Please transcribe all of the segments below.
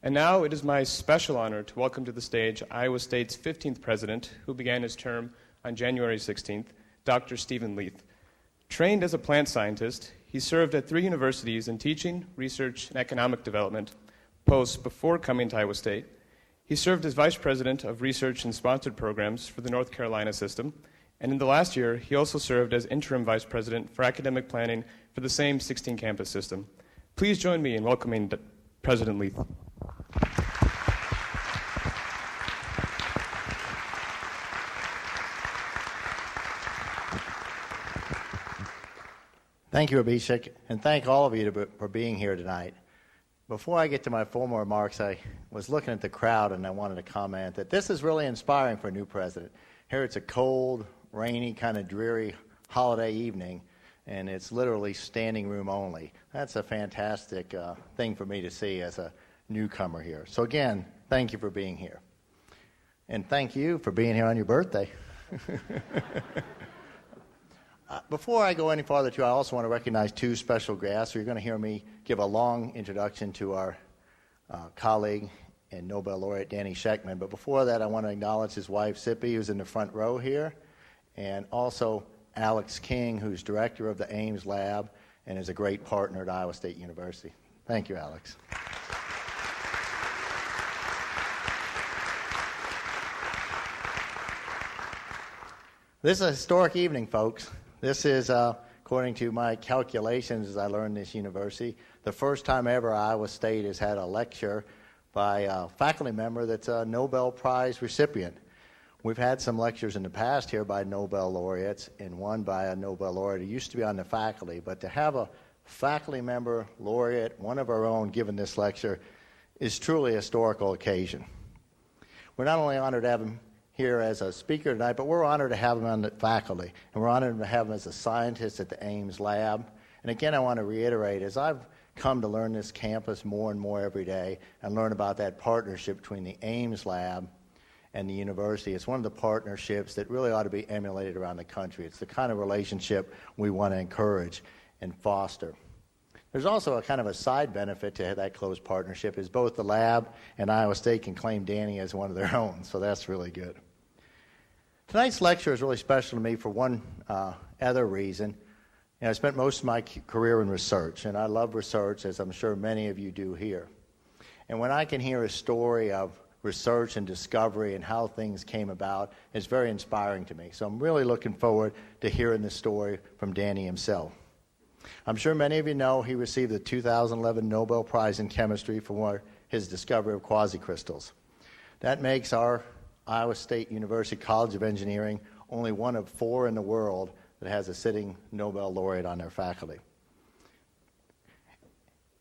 And now it is my special honor to welcome to the stage Iowa State's 15th president, who began his term on January 16th, Dr. Stephen Leith. Trained as a plant scientist, he served at 3 universities in teaching, research, and economic development posts before coming to Iowa State. He served as vice president of research and sponsored programs for the North Carolina system, and in the last year, he also served as interim vice president for academic planning for the same 16-campus system. Please join me in welcoming President Leith. Thank you, Abhishek, and thank all of you for being here tonight. Before I get to my formal remarks, I was looking at the crowd and I wanted to comment that this is really inspiring for a new president. Here it's a cold, rainy, kind of dreary holiday evening, and it's literally standing room only. That's a fantastic thing for me to see as a newcomer here. So again, thank you for being here. And thank you for being here on your birthday. Before I go any farther, too, I also want to recognize 2 special guests. You're going to hear me give a long introduction to our colleague and Nobel laureate Danny Shechtman. But before that, I want to acknowledge his wife, Sippy, who's in the front row here, and also Alex King, who's director of the Ames Lab and is a great partner at Iowa State University. Thank you, Alex. This is a historic evening, folks. This is, according to my calculations as I learned this university, the first time ever Iowa State has had a lecture by a faculty member that's a Nobel Prize recipient. We've had some lectures in the past here by Nobel laureates, and one by a Nobel laureate who used to be on the faculty, but to have a faculty member laureate, one of our own, giving this lecture is truly a historical occasion. We're not only honored to have him here as a speaker tonight, but we're honored to have him on the faculty, and we're honored to have him as a scientist at the Ames Lab. And again, I want to reiterate, as I've come to learn this campus more and more every day and learn about that partnership between the Ames Lab and the university, it's one of the partnerships that really ought to be emulated around the country. It's the kind of relationship we want to encourage and foster. There's also a kind of a side benefit to that close partnership, is both the lab and Iowa State can claim Danny as one of their own, so that's really good. Tonight's lecture is really special to me for one other reason. I spent most of my career in research, and I love research, as I'm sure many of you do here. And when I can hear a story of research and discovery and how things came about, it's very inspiring to me. So I'm really looking forward to hearing the story from Danny himself. I'm sure many of you know he received the 2011 Nobel Prize in Chemistry for his discovery of quasicrystals. That makes our Iowa State University College of Engineering only one of 4 in the world that has a sitting Nobel laureate on their faculty.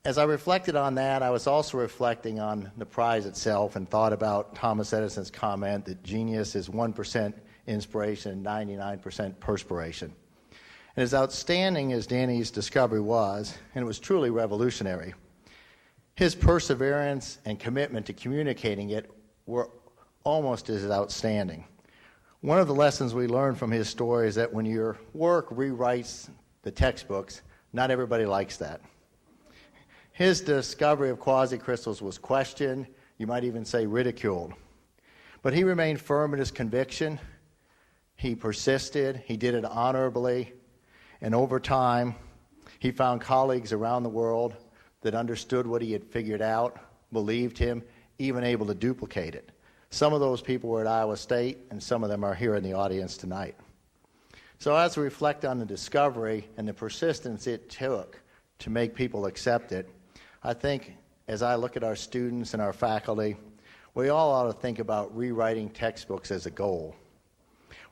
As I reflected on that, I was also reflecting on the prize itself and thought about Thomas Edison's comment that genius is 1% inspiration and 99% perspiration. And as outstanding as Danny's discovery was, and it was truly revolutionary, his perseverance and commitment to communicating it were almost as outstanding. One of the lessons we learned from his story is that when your work rewrites the textbooks, not everybody likes that. His discovery of quasicrystals was questioned, you might even say ridiculed. But he remained firm in his conviction. He persisted. He did it honorably. And over time, he found colleagues around the world that understood what he had figured out, believed him, even able to duplicate it. Some of those people were at Iowa State, and some of them are here in the audience tonight. So as we reflect on the discovery and the persistence it took to make people accept it, I think as I look at our students and our faculty, we all ought to think about rewriting textbooks as a goal.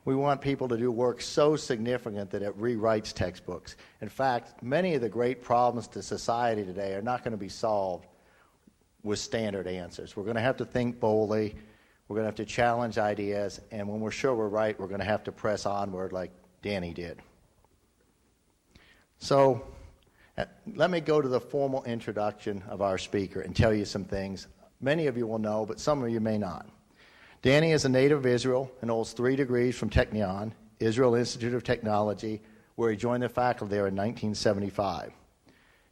We want people to do work so significant that it rewrites textbooks. In fact, many of the great problems to society today are not going to be solved with standard answers. We're going to have to think boldly. We're going to have to challenge ideas. And when we're sure we're right, we're going to have to press onward like Danny did. So let me go to the formal introduction of our speaker and tell you some things. Many of you will know, but some of you may not. Danny is a native of Israel and holds 3 degrees from Technion, Israel Institute of Technology, where he joined the faculty there in 1975.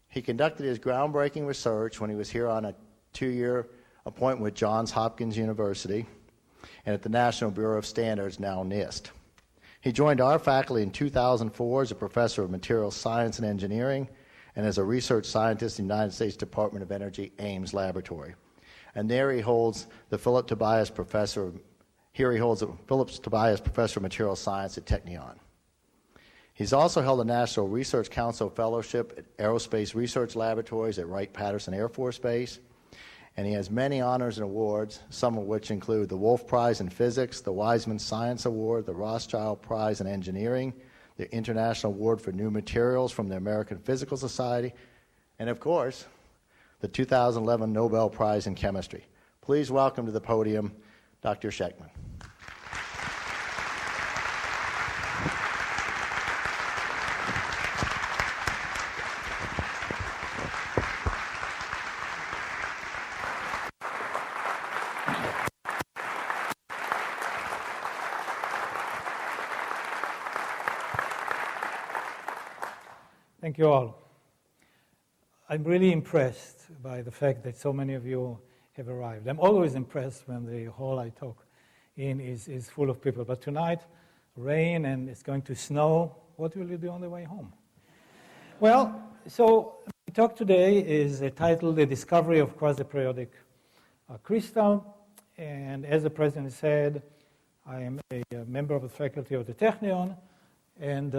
He conducted his groundbreaking research when he was here on a 2-year a point with Johns Hopkins University, and at the National Bureau of Standards, now NIST. He joined our faculty in 2004 as a professor of materials science and engineering and as a research scientist in the United States Department of Energy Ames Laboratory. And there he holds the Phillips Tobias Professor of Materials Science at Technion. He's also held a National Research Council Fellowship at Aerospace Research Laboratories at Wright-Patterson Air Force Base, and he has many honors and awards, some of which include the Wolf Prize in Physics, the Wiseman Science Award, the Rothschild Prize in Engineering, the International Award for New Materials from the American Physical Society, and of course, the 2011 Nobel Prize in Chemistry. Please welcome to the podium Dr. Shechtman. Thank you all. I'm really impressed by the fact that so many of you have arrived. I'm always impressed when the hall I talk in is full of people. But tonight, rain and it's going to snow. What will you do on the way home? Well, so the talk today is titled The Discovery of Quasi-Periodic Crystal. And as the president said, I am a member of the faculty of the Technion and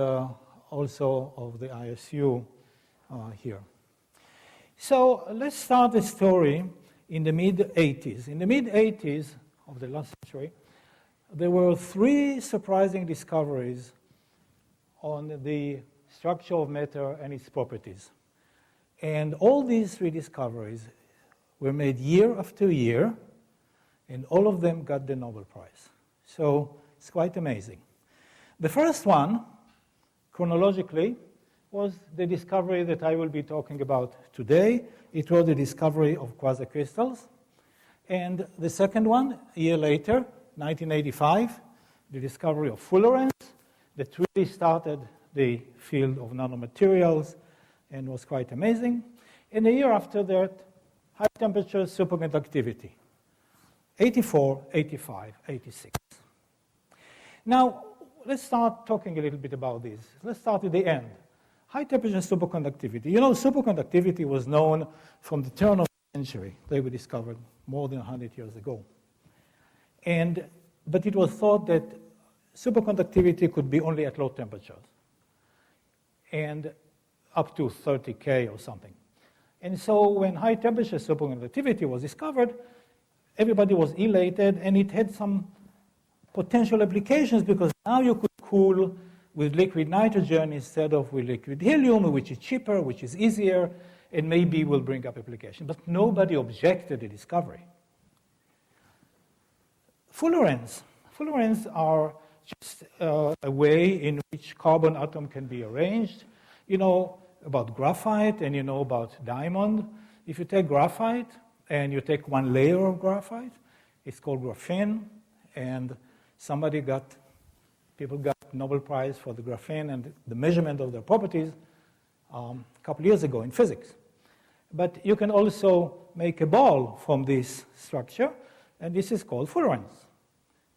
also of the ISU here. So let's start the story in the mid-'80s. In the mid-'80s of the last century, there were three surprising discoveries on the structure of matter and its properties. And all these three discoveries were made year after year, and all of them got the Nobel Prize. So it's quite amazing. The first one, chronologically, was the discovery that I will be talking about today. It was the discovery of quasicrystals. And the second one, a year later, 1985, the discovery of fullerenes that really started the field of nanomaterials and was quite amazing. And a year after that, high temperature superconductivity, 84, 85, 86. Now, let's start talking a little bit about this. Let's start at the end. High temperature superconductivity. You know, superconductivity was known from the turn of the century. They were discovered more than 100 years ago. But it was thought that superconductivity could be only at low temperatures and up to 30 K or something. And so when high temperature superconductivity was discovered, everybody was elated, and it had some potential applications because now you could cool with liquid nitrogen instead of with liquid helium, which is cheaper, which is easier, and maybe will bring up application. But nobody objected the discovery. Fullerenes. Fullerenes are just a way in which carbon atom can be arranged. You know about graphite and you know about diamond. If you take graphite and you take one layer of graphite, it's called graphene, and people got Nobel Prize for the graphene and the measurement of their properties a couple years ago in physics. But you can also make a ball from this structure, and this is called fullerenes.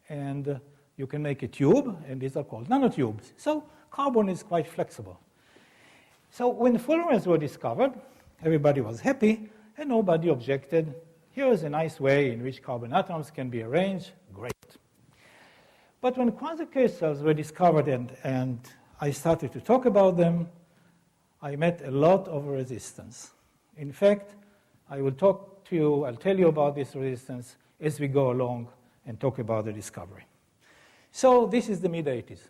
And you can make a tube, and these are called nanotubes. So carbon is quite flexible. So when fullerenes were discovered, everybody was happy, and nobody objected. Here's a nice way in which carbon atoms can be arranged. Great. But when quasicrystals were discovered and I started to talk about them, I met a lot of resistance. In fact, I'll tell you about this resistance as we go along and talk about the discovery. So this is the mid-'80s.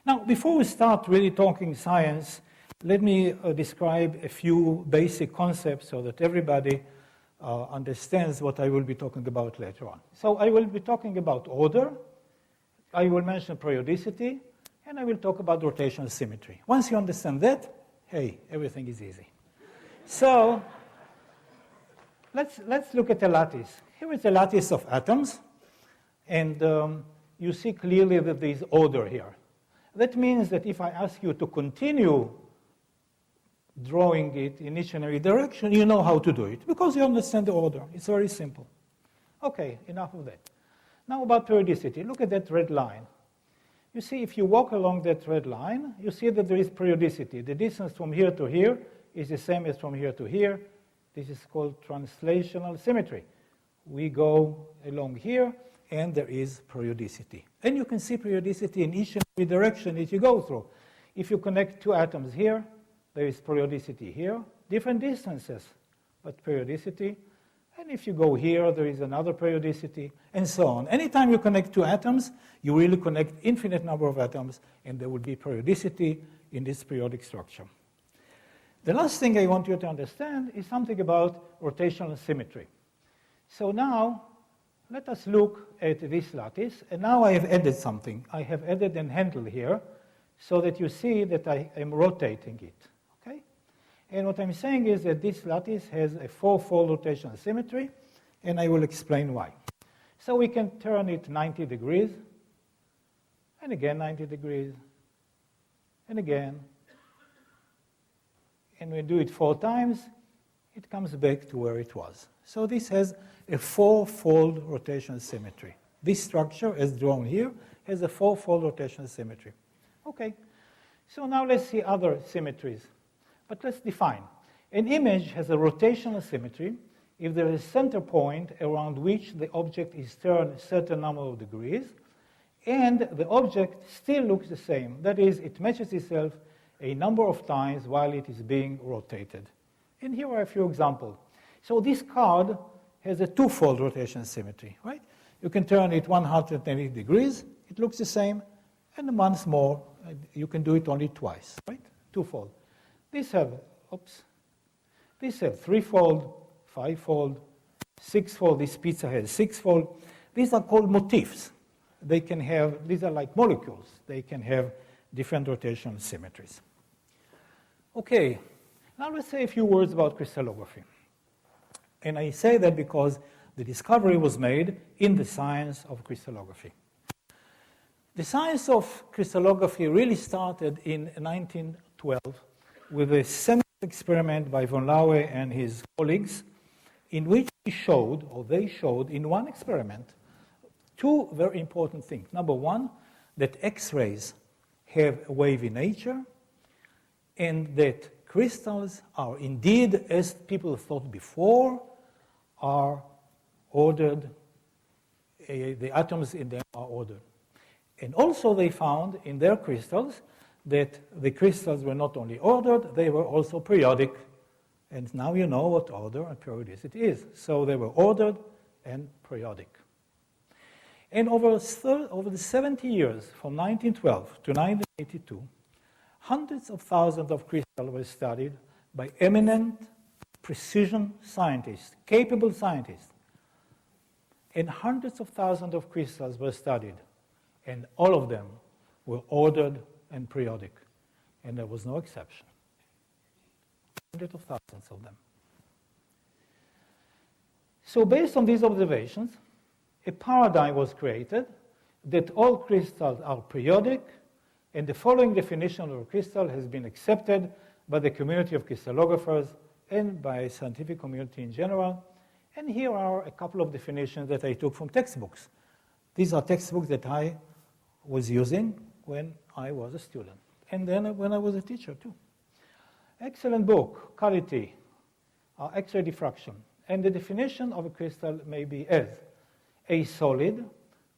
Now, before we start really talking science, let me describe a few basic concepts so that everybody understands what I will be talking about later on. So I will be talking about order, I will mention periodicity, and I will talk about rotational symmetry. Once you understand that, hey, everything is easy. So let's look at a lattice. Here is a lattice of atoms, and you see clearly that there is order here. That means that if I ask you to continue drawing it in each and every direction, you know how to do it, because you understand the order. It's very simple. Okay, enough of that. Now about periodicity. Look at that red line. You see, if you walk along that red line, you see that there is periodicity. The distance from here to here is the same as from here to here. This is called translational symmetry. We go along here, and there is periodicity. And you can see periodicity in each and every direction that you go through. If you connect two atoms here, there is periodicity here, different distances, but periodicity. And if you go here, there is another periodicity, and so on. Anytime you connect two atoms, you really connect infinite number of atoms, and there will be periodicity in this periodic structure. The last thing I want you to understand is something about rotational symmetry. So now, let us look at this lattice, and now I have added something. I have added a handle here, so that you see that I am rotating it. Okay? And what I'm saying is that this lattice has a four-fold rotational symmetry, and I will explain why. So we can turn it 90 degrees, and again 90 degrees, and again. And we do it 4 times, it comes back to where it was. So this has a four-fold rotational symmetry. This structure, as drawn here, has a four-fold rotational symmetry. Okay, so now let's see other symmetries. But let's define. An image has a rotational symmetry if there is a center point around which the object is turned a certain number of degrees, and the object still looks the same. That is, it matches itself a number of times while it is being rotated. And here are a few examples. So this card has a two-fold rotational symmetry, right? You can turn it 180 degrees, it looks the same, and once more, you can do it only twice, right? Twofold. These have threefold, fivefold, sixfold. This pizza has sixfold. These are called motifs. These are like molecules. They can have different rotational symmetries. Okay, now let's say a few words about crystallography. And I say that because the discovery was made in the science of crystallography. The science of crystallography really started in 1912 with a seminal experiment by von Laue and his colleagues, in which they showed in one experiment 2 very important things. Number one, that X-rays have a wavy nature, and that crystals are indeed, as people thought before, are ordered, the atoms in them are ordered. And also they found in their crystals that the crystals were not only ordered, they were also periodic. And now you know what order and periodicity is. So they were ordered and periodic. And over the 70 years, from 1912 to 1982, hundreds of thousands of crystals were studied by eminent precision scientists, capable scientists. And hundreds of thousands of crystals were studied, and all of them were ordered and periodic, and there was no exception. Hundreds of thousands of them. So based on these observations, a paradigm was created that all crystals are periodic, and the following definition of a crystal has been accepted by the community of crystallographers and by the scientific community in general. And here are a couple of definitions that I took from textbooks. These are textbooks that I was using when I was a student, and then when I was a teacher too. Excellent book, Quality, X-ray diffraction. And the definition of a crystal may be as a solid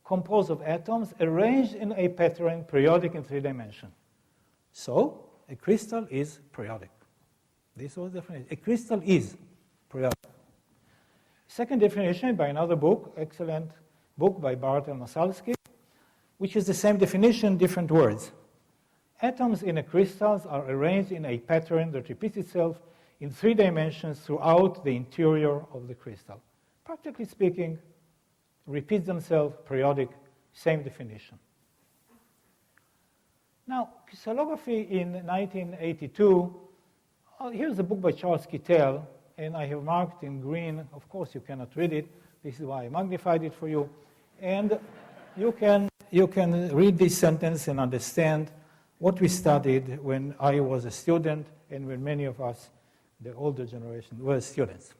composed of atoms arranged in a pattern periodic in 3 dimensions. So, a crystal is periodic. This was the definition. A crystal is periodic. Second definition by another book, excellent book by Bartel Masalski, which is the same definition, different words. Atoms in a crystal are arranged in a pattern that repeats itself in 3 dimensions throughout the interior of the crystal. Practically speaking, repeats themselves, periodic, same definition. Now, crystallography in 1982, here's a book by Charles Kittel, and I have marked in green. Of course, you cannot read it. This is why I magnified it for you. And you can read this sentence and understand what we studied when I was a student and when many of us, the older generation, were students.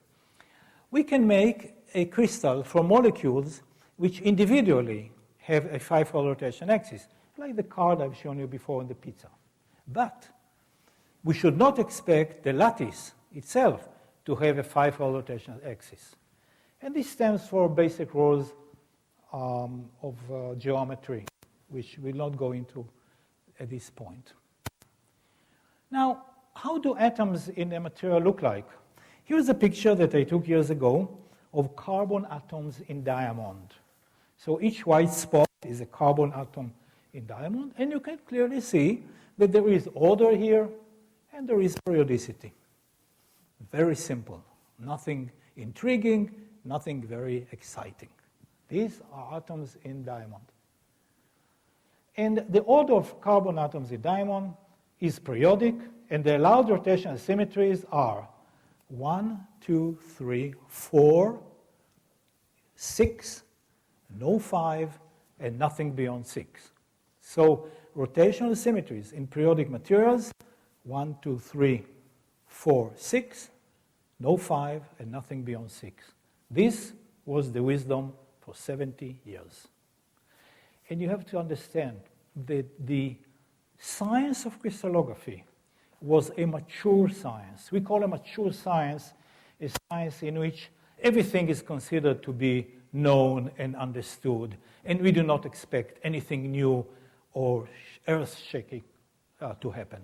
We can make a crystal from molecules which individually have a 5-fold rotation axis, like the card I've shown you before in the pizza. But we should not expect the lattice itself to have a 5-fold rotation axis. And this stands for basic rules of geometry, which we'll not go into at this point. Now, how do atoms in a material look like? Here's a picture that I took years ago of carbon atoms in diamond. So each white spot is a carbon atom in diamond, and you can clearly see that there is order here and there is periodicity. Very simple. Nothing intriguing, nothing very exciting. These are atoms in diamond. And the order of carbon atoms in diamond is periodic, and the allowed rotational symmetries are 1, 2, 3, 4, 6, no 5, and nothing beyond 6. So rotational symmetries in periodic materials, 1, 2, 3, 4, 6, no 5, and nothing beyond 6. This was the wisdom for 70 years. And you have to understand that the science of crystallography was a mature science. We call a mature science a science in which everything is considered to be known and understood, and we do not expect anything new or earth-shaking to happen.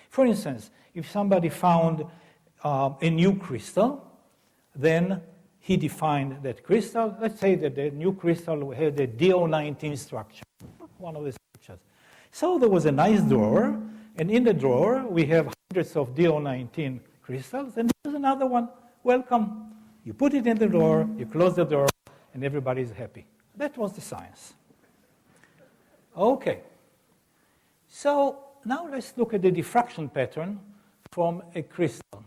For instance, if somebody found a new crystal, then he defined that crystal. Let's say that the new crystal had a DO19 structure, one of the structures. So there was a nice drawer, and in the drawer we have hundreds of DO19 crystals, and there's another one. Welcome. You put it in the drawer, you close the drawer, and everybody's happy. That was the science. Okay. So now let's look at the diffraction pattern from a crystal.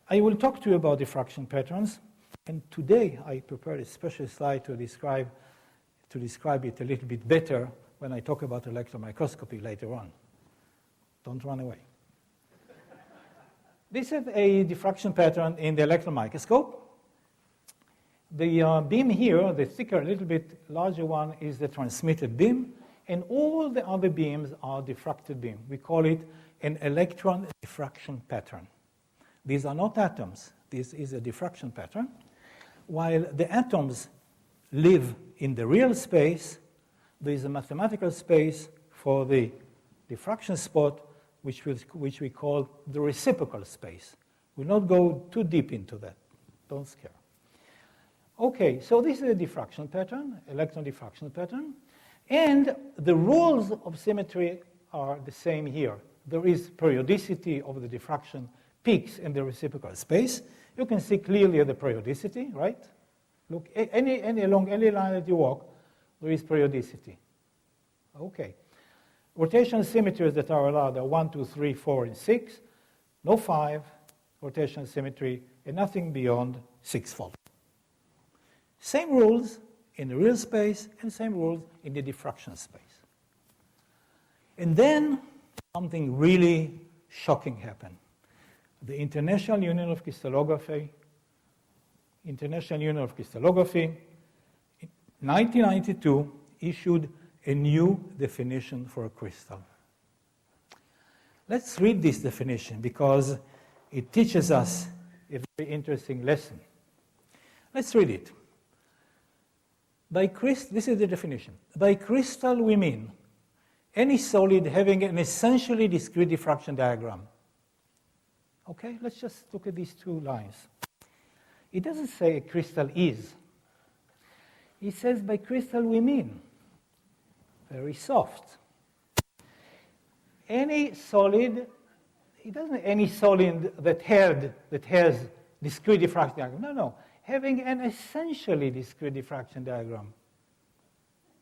I will talk to you about diffraction patterns, and today I prepared a special slide to describe it a little bit better when I talk about electron microscopy later on. Don't run away. This is a diffraction pattern in the electron microscope. The beam here, the thicker, a little bit larger one, is the transmitted beam, and all the other beams are diffracted beam. We call it an electron diffraction pattern. These are not atoms. This is a diffraction pattern. While the atoms live in the real space, there is a mathematical space for the diffraction spot, which we call the reciprocal space. We'll not go too deep into that. Don't scare. Okay, so this is a diffraction pattern, electron diffraction pattern. And the rules of symmetry are the same here. There is periodicity of the diffraction peaks in the reciprocal space. You can see clearly the periodicity, right? Look, along any line that you walk, there is periodicity. Okay. Rotational symmetries that are allowed are 1, 2, 3, 4, and 6. No 5, rotational symmetry, and nothing beyond 6-fold. Same rules in the real space and same rules in the diffraction space. And then something really shocking happened. The International Union of Crystallography, in 1992, issued a new definition for a crystal. Let's read this definition because it teaches us a very interesting lesson. Let's read it. This is the definition. By crystal we mean any solid having an essentially discrete diffraction diagram. Okay, let's just look at these two lines. It doesn't say a crystal is. It says by crystal we mean very soft. Any solid, it doesn't any solid that has discrete diffraction diagram. No. Having an essentially discrete diffraction diagram.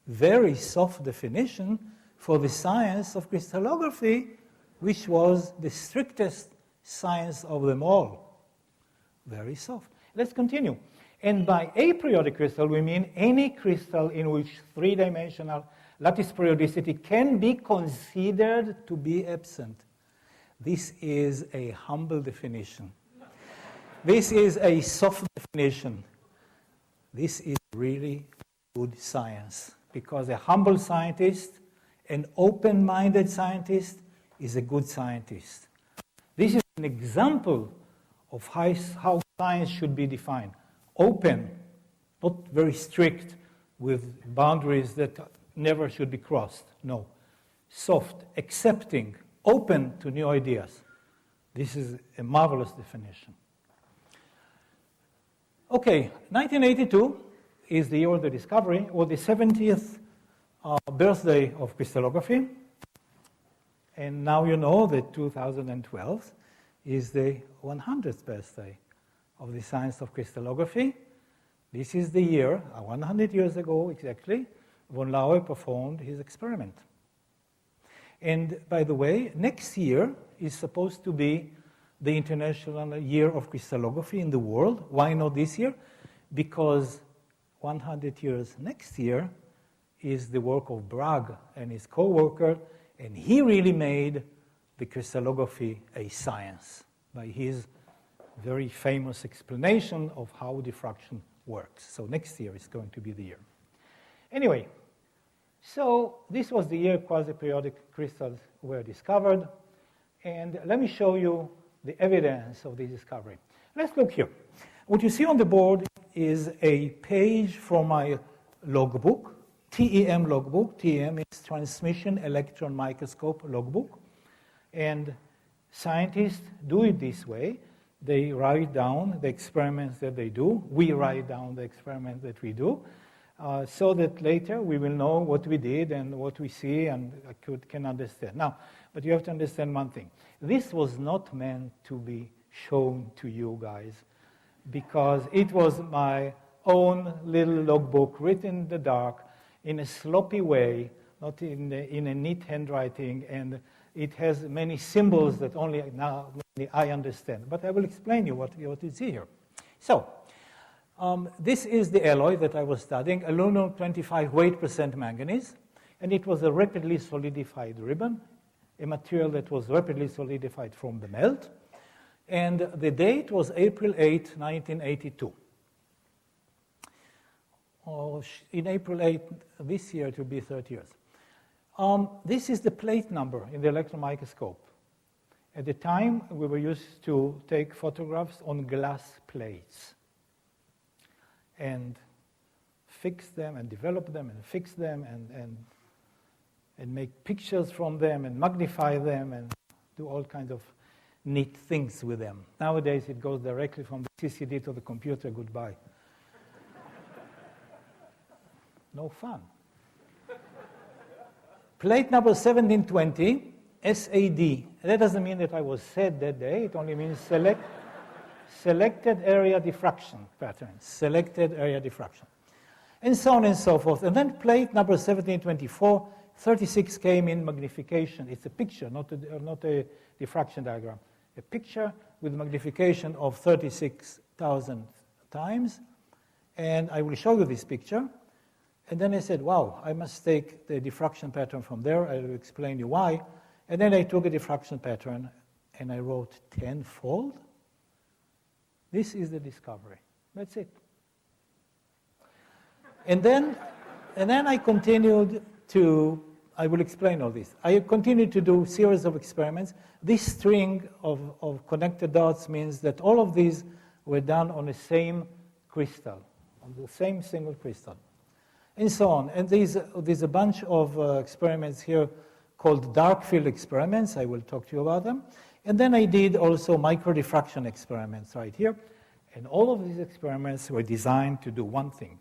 Very soft definition for the science of crystallography, which was the strictest science of them all. Very soft. Let's continue. And by aperiodic crystal, we mean any crystal in which three-dimensional lattice periodicity can be considered to be absent. This is a humble definition. This is a soft definition. This is really good science, because a humble scientist, an open-minded scientist, is a good scientist. This is an example of how science should be defined. Open, not very strict with boundaries that never should be crossed. No. Soft, accepting, open to new ideas. This is a marvelous definition. Okay, 1982 is the year of the discovery, or the 70th birthday of crystallography. And now you know that 2012 is the 100th birthday of the science of crystallography. This is the year, 100 years ago exactly, von Laue performed his experiment. And by the way, next year is supposed to be the International Year of Crystallography in the world. Why not this year? Because 100 years next year is the work of Bragg and his co-worker, and he really made the crystallography a science by his very famous explanation of how diffraction works. So next year is going to be the year. Anyway, so this was the year quasi-periodic crystals were discovered. And let me show you the evidence of this discovery. Let's look here. What you see on the board is a page from my logbook, TEM logbook. TEM is Transmission Electron Microscope logbook. And scientists do it this way. They write down the experiments that they do. We write down the experiments that we do, so that later we will know what we did and what we see and can understand. Now, but you have to understand one thing. This was not meant to be shown to you guys, because it was my own little logbook written in the dark in a sloppy way, not in a neat handwriting, and it has many symbols that only I understand. But I will explain you what you see here. So, this is the alloy that I was studying, aluminum 25 weight % manganese, and it was a rapidly solidified ribbon, a material that was rapidly solidified from the melt, and the date was April 8, 1982. In April 8 this year, it will be 30 years. This is the plate number in the electron microscope. At the time, we were used to take photographs on glass plates and fix them and develop them and fix them and make pictures from them and magnify them and do all kinds of neat things with them. Nowadays, it goes directly from the CCD to the computer. Goodbye. No fun. Plate number 1720, SAD. That doesn't mean that I was sad that day. It only means selected area diffraction patterns, selected area diffraction, and so on and so forth. And then plate number 1724, 36 came in magnification. It's a picture, not a diffraction diagram. A picture with magnification of 36,000 times. And I will show you this picture. And then I said, wow, I must take the diffraction pattern from there. I will explain you why. And then I took a diffraction pattern and I wrote tenfold. This is the discovery. That's it. And then I continued to, I will explain all this. I continued to do a series of experiments. This string of connected dots means that all of these were done on the same crystal, on the same single crystal, and so on. And there's a bunch of experiments here called dark field experiments. I will talk to you about them. And then I did also microdiffraction experiments right here. And all of these experiments were designed to do one thing.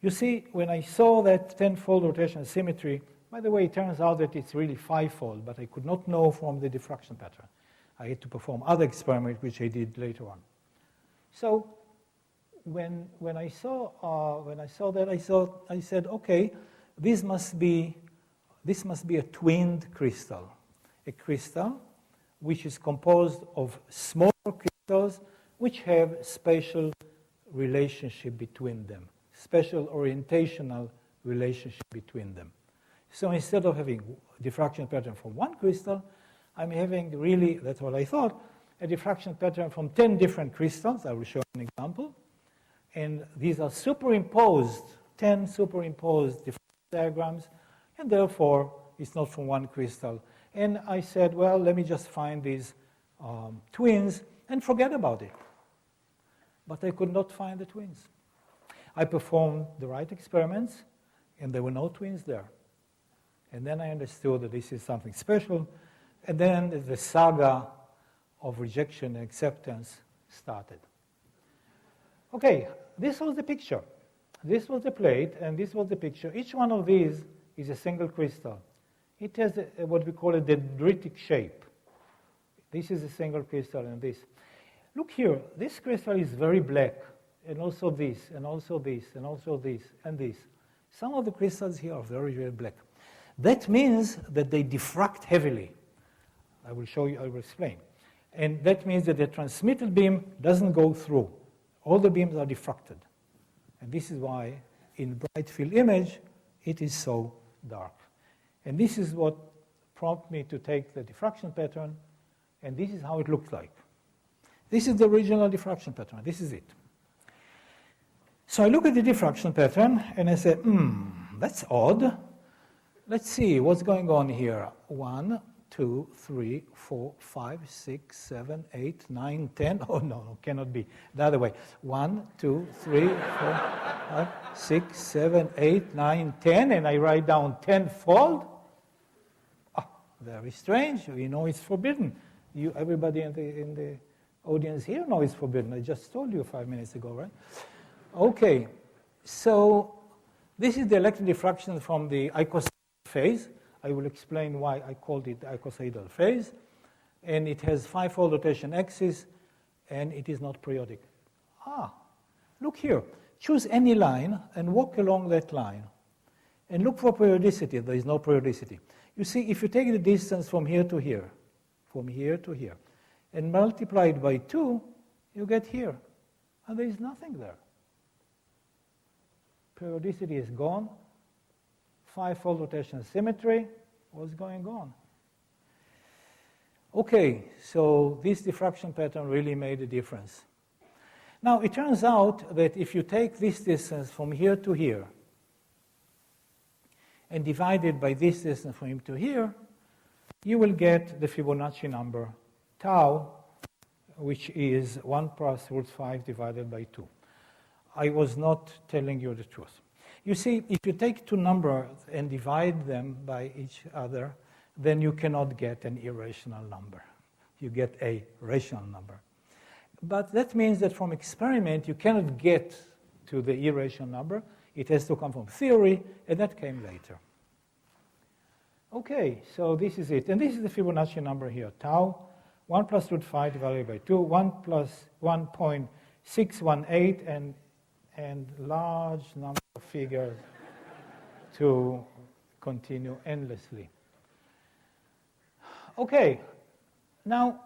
You see, when I saw that tenfold rotational symmetry, by the way, it turns out that it's really fivefold, but I could not know from the diffraction pattern. I had to perform other experiments, which I did later on. So when I saw that, I said, okay, this must be a twinned crystal, a crystal which is composed of smaller crystals which have spatial relationship between them, spatial orientational relationship between them. So instead of having diffraction pattern from one crystal, I'm having really, that's what I thought, a diffraction pattern from 10 different crystals. I will show an example. And these are superimposed, 10 superimposed diffraction diagrams, and therefore it's not from one crystal. And I said, well, let me just find these twins and forget about it. But I could not find the twins. I performed the right experiments, and there were no twins there. And then I understood that this is something special, and then the saga of rejection and acceptance started. Okay, this was the picture. This was the plate, and this was the picture. Each one of these is a single crystal. It has what we call a dendritic shape. This is a single crystal, and this. Look here, this crystal is very black, and also this, and also this, and also this, and this. Some of the crystals here are very, very black. That means that they diffract heavily. I will show you, I will explain. And that means that the transmitted beam doesn't go through. All the beams are diffracted. And this is why in bright field image, it is so dark. And this is what prompted me to take the diffraction pattern, and this is how it looks like. This is the original diffraction pattern. This is it. So I look at the diffraction pattern, and I say, that's odd. Let's see what's going on here. 1, 2, 3, 4, 5, 6, 7, 8, 9, 10. Oh, no, cannot be. The other way. 1, 2, 3, 4, 5, 6, 7, 8, 9, 10. And I write down tenfold. Oh, very strange. You know it's forbidden. Everybody in the audience here knows it's forbidden. I just told you 5 minutes ago, right? Okay. So this is the electron diffraction from the icosahedral phase. I will explain why I called it the icosahedral phase. And it has 5-fold rotation axis, and it is not periodic. Look here. Choose any line and walk along that line. And look for periodicity. There is no periodicity. You see, if you take the distance from here to here, and multiply it by 2, you get here. And there is nothing there. Periodicity is gone. 5-fold rotation symmetry. What's going on? Okay, so this diffraction pattern really made a difference. Now, it turns out that if you take this distance from here to here and divide it by this distance from here to here, you will get the Fibonacci number tau, which is 1 plus root 5 divided by 2. I was not telling you the truth. You see, if you take two numbers and divide them by each other, then you cannot get an irrational number. You get a rational number. But that means that from experiment, you cannot get to the irrational number. It has to come from theory, and that came later. Okay, so this is it. And this is the Fibonacci number here, tau, 1 plus root 5 divided by 2, 1 plus 1.618, and large number of figures to continue endlessly. Okay, now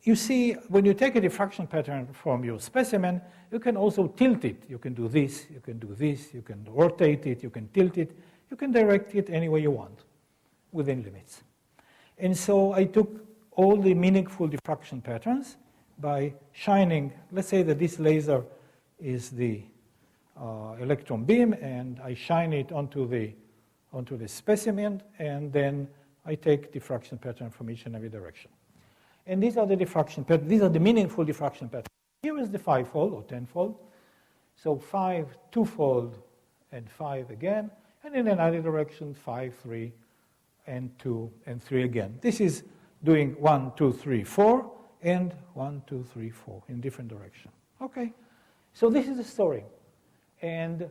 you see when you take a diffraction pattern from your specimen, you can also tilt it. You can do this, you can do this, you can rotate it, you can tilt it, you can direct it any way you want within limits. And so I took all the meaningful diffraction patterns by shining, let's say that this laser is the electron beam, and I shine it onto the specimen, and then I take diffraction pattern from each and every direction. And these are the diffraction patterns. These are the meaningful diffraction patterns. Here is the 5-fold or 10-fold. So 5, 2-fold, and 5 again. And in another direction, 5, 3, and 2, and 3 again. This is doing 1, 2, 3, 4, and 1, 2, 3, 4 in different directions. Okay, so this is the story. And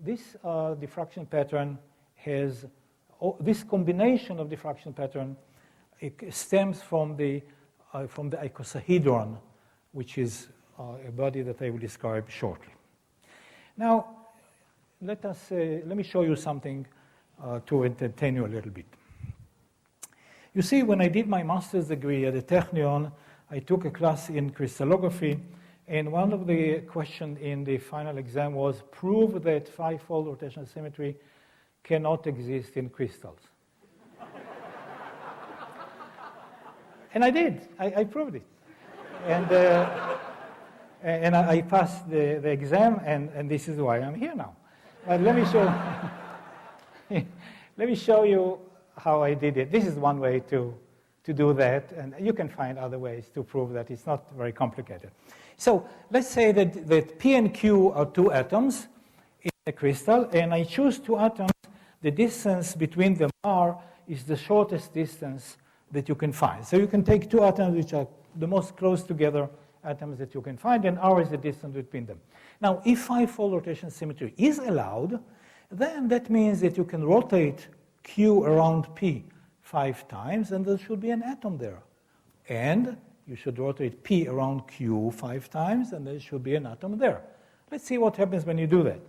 this diffraction pattern has, this combination of diffraction pattern, it stems from the icosahedron, which is a body that I will describe shortly. Now, let me show you something to entertain you a little bit. You see, when I did my master's degree at the Technion, I took a class in crystallography, and one of the questions in the final exam was, prove that 5-fold rotational symmetry cannot exist in crystals. And I did. I proved it. And I passed the exam, and this is why I'm here now. But let me show you how I did it. This is one way to do that, and you can find other ways to prove that it's not very complicated. So let's say that P and Q are two atoms in a crystal, and I choose two atoms. The distance between them R is the shortest distance that you can find. So you can take two atoms which are the most close together atoms that you can find, and R is the distance between them. Now, if 5-fold rotation symmetry is allowed, then that means that you can rotate Q around P 5 times, and there should be an atom there. And you should rotate P around Q 5 times, and there should be an atom there. Let's see what happens when you do that.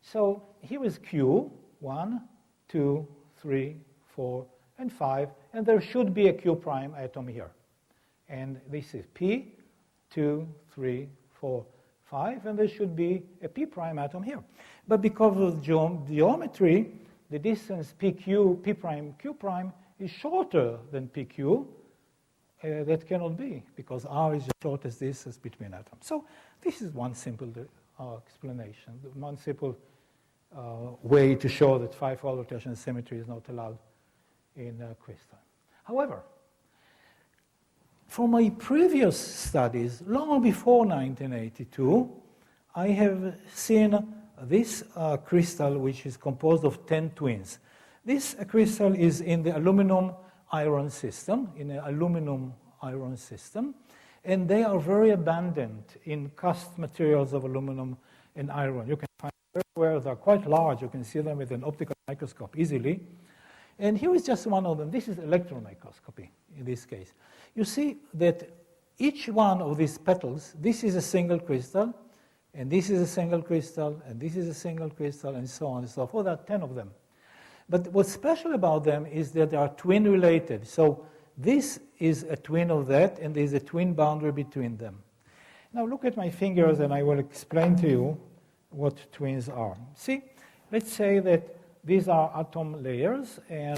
So here is Q, 1, 2, 3, 4, and 5, and there should be a Q prime atom here. And this is P, 2, 3, 4, 5, and there should be a P prime atom here. But because of geometry, the distance PQ, P prime, Q prime is shorter than PQ. That cannot be, because R is the shortest distance between atoms. So this is one simple explanation, one simple way to show that 5-fold rotation symmetry is not allowed in a crystal. However, from my previous studies, long before 1982, I have seen this crystal which is composed of 10 twins. This crystal is in the aluminum-iron system, and they are very abundant in cast materials of aluminum and iron. You can find them everywhere. They're quite large. You can see them with an optical microscope easily. And here is just one of them. This is electron microscopy in this case. You see that each one of these petals, this is a single crystal, and this is a single crystal, and this is a single crystal, and so on and so forth. There are 10 of them. But what's special about them is that they are twin-related. So this is a twin of that, and there's a twin boundary between them. Now look at my fingers, and I will explain to you what twins are. See, let's say that these are atom layers, and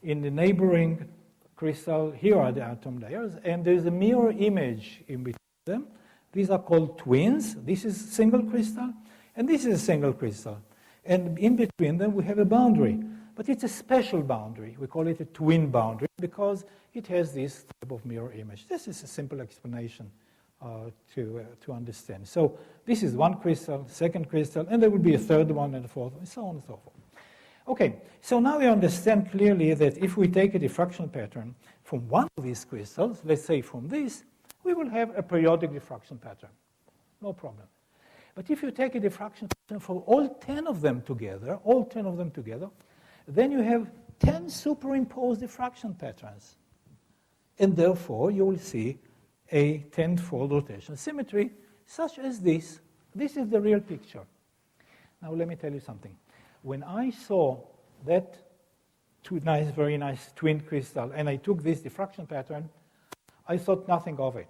in the neighboring crystal, here are the atom layers, and there's a mirror image in between them. These are called twins. This is a single crystal, and this is a single crystal. And in between them, we have a boundary. But it's a special boundary. We call it a twin boundary because it has this type of mirror image. This is a simple explanation to understand. So this is one crystal, second crystal, and there will be a third one and a fourth, and so on and so forth. Okay, so now we understand clearly that if we take a diffraction pattern from one of these crystals, let's say from this, we will have a periodic diffraction pattern. No problem. But if you take a diffraction pattern for all 10 of them together, then you have 10 superimposed diffraction patterns. And therefore, you will see a 10-fold rotation symmetry, such as this. This is the real picture. Now, let me tell you something. When I saw that very nice twin crystal, and I took this diffraction pattern, I thought nothing of it.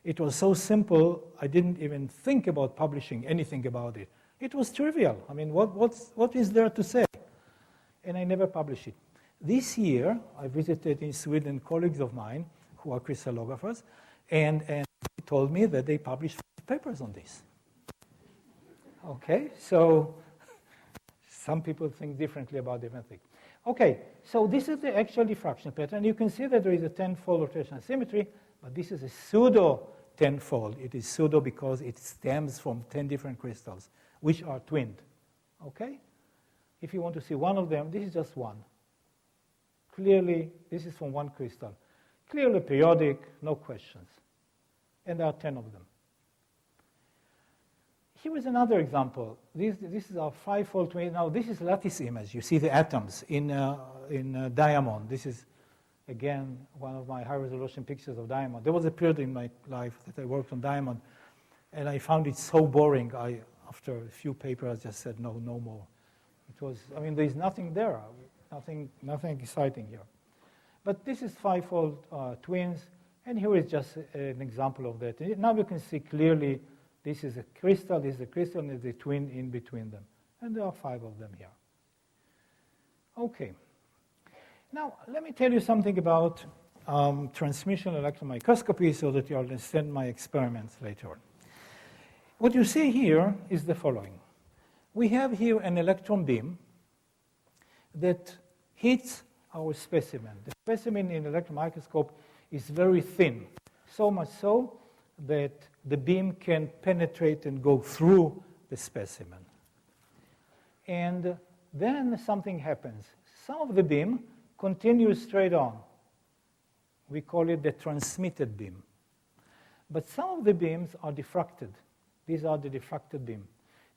It was so simple, I didn't even think about publishing anything about it. It was trivial. I mean, what is there to say? And I never published it. This year, I visited in Sweden colleagues of mine who are crystallographers, and they told me that they published 5 papers on this. Okay, so some people think differently about different things. Okay, so this is the actual diffraction pattern. You can see that there is a 10-fold rotation symmetry, but this is a pseudo 10-fold. It is pseudo because it stems from 10 different crystals, which are twinned. Okay? If you want to see one of them, this is just one. Clearly, this is from one crystal. Clearly periodic, no questions. And there are 10 of them. Here is another example. This is our 5-fold twin. Now, this is lattice image. You see the atoms in diamond. This is, again, one of my high-resolution pictures of diamond. There was a period in my life that I worked on diamond, and I found it so boring. After a few papers, I just said, no more. It was, there's nothing there, nothing exciting here. But this is 5-fold twins, and here is just an example of that. Now you can see clearly this is a crystal, and there's a twin in between them. And there are 5 of them here. Okay. Now, let me tell you something about transmission electron microscopy so that you understand my experiments later on. What you see here is the following. We have here an electron beam that hits our specimen. The specimen in electron microscope is very thin, so much so that the beam can penetrate and go through the specimen. And then something happens. Some of the beam continues straight on. We call it the transmitted beam. But some of the beams are diffracted. These are the diffracted beam.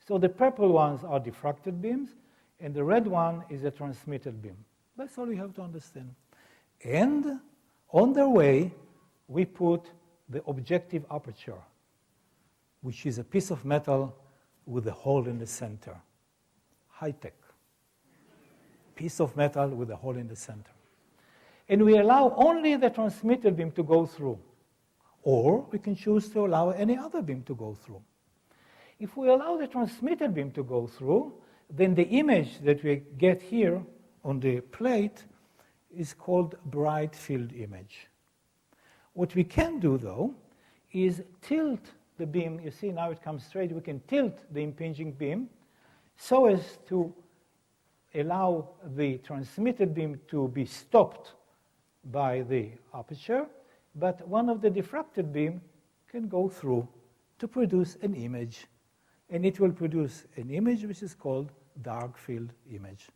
So the purple ones are diffracted beams, and the red one is a transmitted beam. That's all you have to understand. And on their way, we put the objective aperture, which is a piece of metal with a hole in the center. High-tech. Piece of metal with a hole in the center. And we allow only the transmitted beam to go through. Or we can choose to allow any other beam to go through. If we allow the transmitted beam to go through, then the image that we get here on the plate is called bright field image. What we can do, though, is tilt the beam. You see, now it comes straight. We can tilt the impinging beam so as to allow the transmitted beam to be stopped by the aperture, but one of the diffracted beam can go through to produce an image. And it will produce an image which is called dark field image.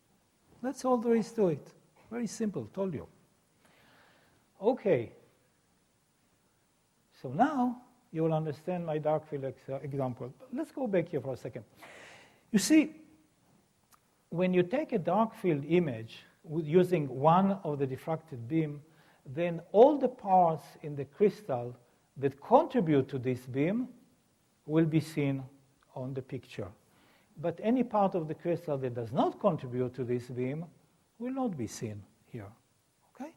That's all there is to it. Very simple, told you. Okay. So now you will understand my dark field example. Let's go back here for a second. You see, when you take a dark field image using one of the diffracted beam, then all the parts in the crystal that contribute to this beam will be seen on the picture. But any part of the crystal that does not contribute to this beam will not be seen here. Okay?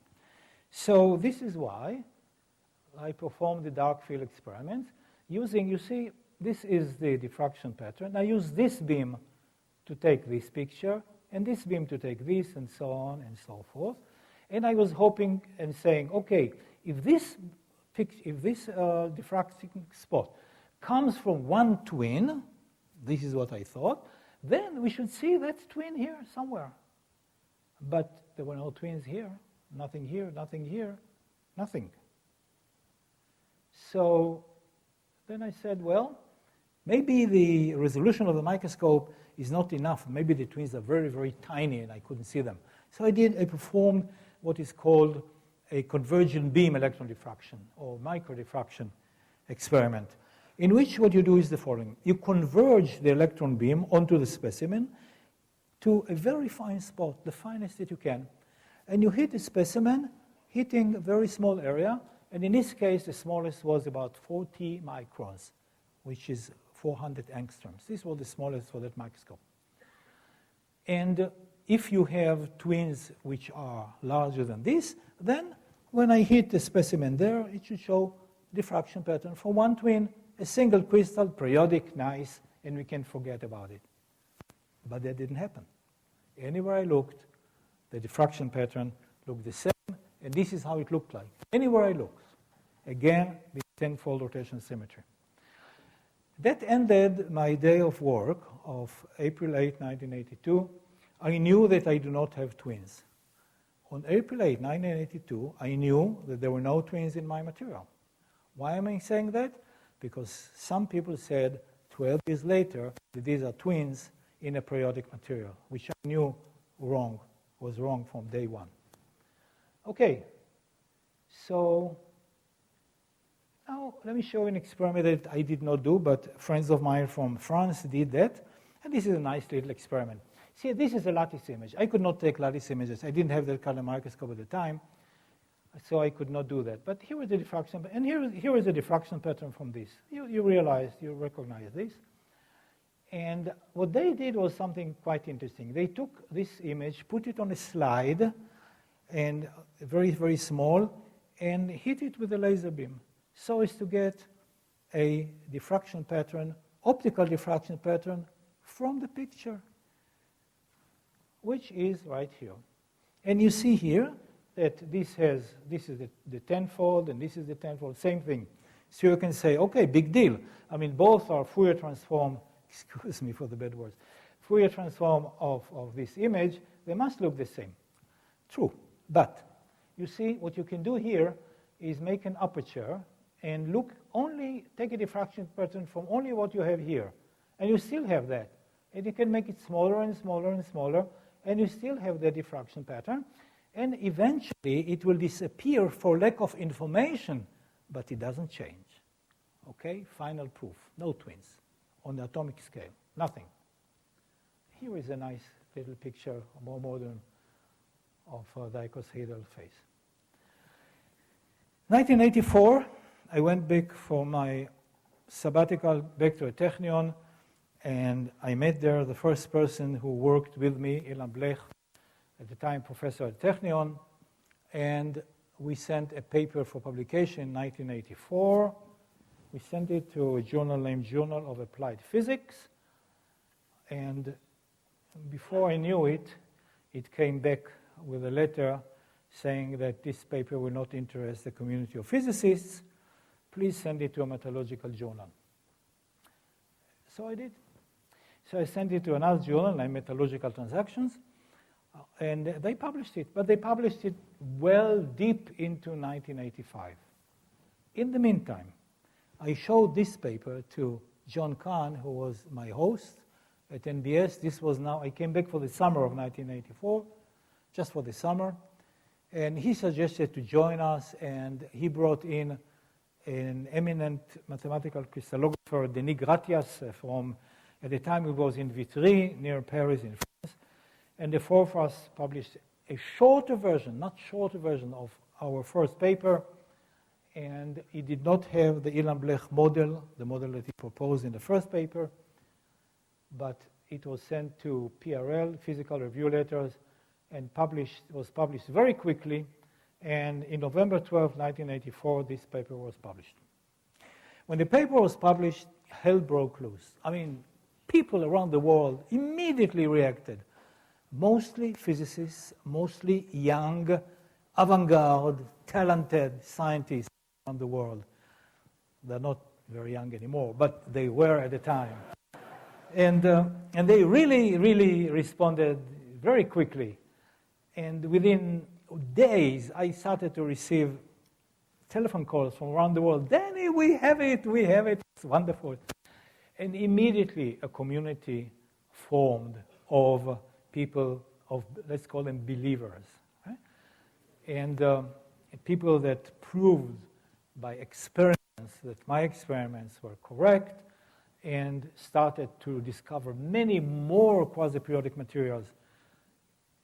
So this is why I perform the dark field experiments using, you see, this is the diffraction pattern. I use this beam to take this picture, and this beam to take this, and so on and so forth. And I was hoping and saying, okay, if this diffracting spot comes from one twin, this is what I thought, then we should see that twin here somewhere. But there were no twins here, nothing here, nothing here, nothing. So then I said, well, maybe the resolution of the microscope is not enough. Maybe the twins are very, very tiny and I couldn't see them. So I performed what is called a convergent beam electron diffraction or microdiffraction experiment, in which what you do is the following. You converge the electron beam onto the specimen to a very fine spot, the finest that you can. And you hit the specimen, hitting a very small area. And in this case, the smallest was about 40 microns, which is 400 angstroms. This was the smallest for that microscope. And if you have twins which are larger than this, then when I hit the specimen there, it should show diffraction pattern for one twin, a single crystal, periodic, nice, and we can forget about it. But that didn't happen. Anywhere I looked, the diffraction pattern looked the same, and this is how it looked like. Anywhere I looked. Again, with tenfold rotation symmetry. That ended my day of work of April 8, 1982. I knew that I do not have twins. On April 8, 1982, I knew that there were no twins in my material. Why am I saying that? Because some people said 12 years later that these are twins in a periodic material, which I knew was wrong from day one. Okay, so now let me show you an experiment that I did not do, but friends of mine from France did that, and this is a nice little experiment. See, this is a lattice image. I could not take lattice images. I didn't have that color microscope at the time, so I could not do that. But here is the diffraction, and here is the diffraction pattern from this. You recognize this. And what they did was something quite interesting. They took this image, put it on a slide, and very, very small, and hit it with a laser beam, so as to get a diffraction pattern, optical diffraction pattern, from the picture, which is right here. And you see here that this is the tenfold and this is the tenfold, same thing. So you can say, okay, big deal. I mean, both are Fourier transform, excuse me for the bad words, Fourier transform of this image, they must look the same. True, but you see what you can do here is make an aperture and look only, take a diffraction pattern from only what you have here. And you still have that. And you can make it smaller and smaller and smaller, and you still have the diffraction pattern. And eventually it will disappear for lack of information, but it doesn't change. Okay, final proof, no twins on the atomic scale, nothing. Here is a nice little picture, more modern, of the icosahedral phase. 1984, I went back for my sabbatical back to a Technion, and I met there the first person who worked with me, Ilan Blech, at the time professor at Technion, and we sent a paper for publication in 1984. We sent it to a journal named Journal of Applied Physics, and before I knew it, it came back with a letter saying that this paper will not interest the community of physicists. Please send it to a metallurgical journal. So I did. So I sent it to another journal named Metallurgical Transactions, and they published it, but they published it well deep into 1985. In the meantime, I showed this paper to John Kahn, who was my host at NBS. This was now, I came back for the summer of 1984, just for the summer, and he suggested to join us, and he brought in an eminent mathematical crystallographer, Denis Gratias, from, at the time he was in Vitry, near Paris in France, and the four of us published a shorter version, much shorter version of our first paper, and it did not have the Ilan Blech model, the model that he proposed in the first paper, but it was sent to PRL, Physical Review Letters, and was published very quickly, and in November 12, 1984, this paper was published. When the paper was published, hell broke loose. I mean, people around the world immediately reacted. Mostly physicists, mostly young, avant-garde, talented scientists around the world. They're not very young anymore, but they were at the time. And they really, really responded very quickly. And within days, I started to receive telephone calls from around the world. Danny, we have it, it's wonderful. And immediately a community formed of people, of let's call them believers. Right? And people that proved by experiments that my experiments were correct, and started to discover many more quasi-periodic materials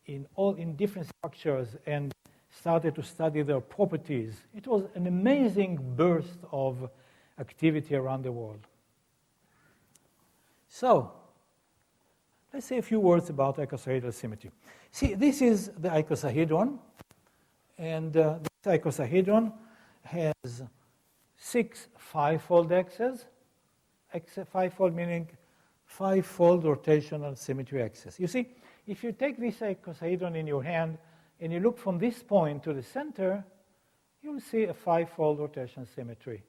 in different structures, and started to study their properties. It was an amazing burst of activity around the world. So, let's say a few words about icosahedral symmetry. See, this is the icosahedron, and this icosahedron has 6 five-fold axes. Five-fold meaning 5-fold rotational symmetry axis. You see, if you take this icosahedron in your hand and you look from this point to the center, you'll see a 5-fold rotation symmetry.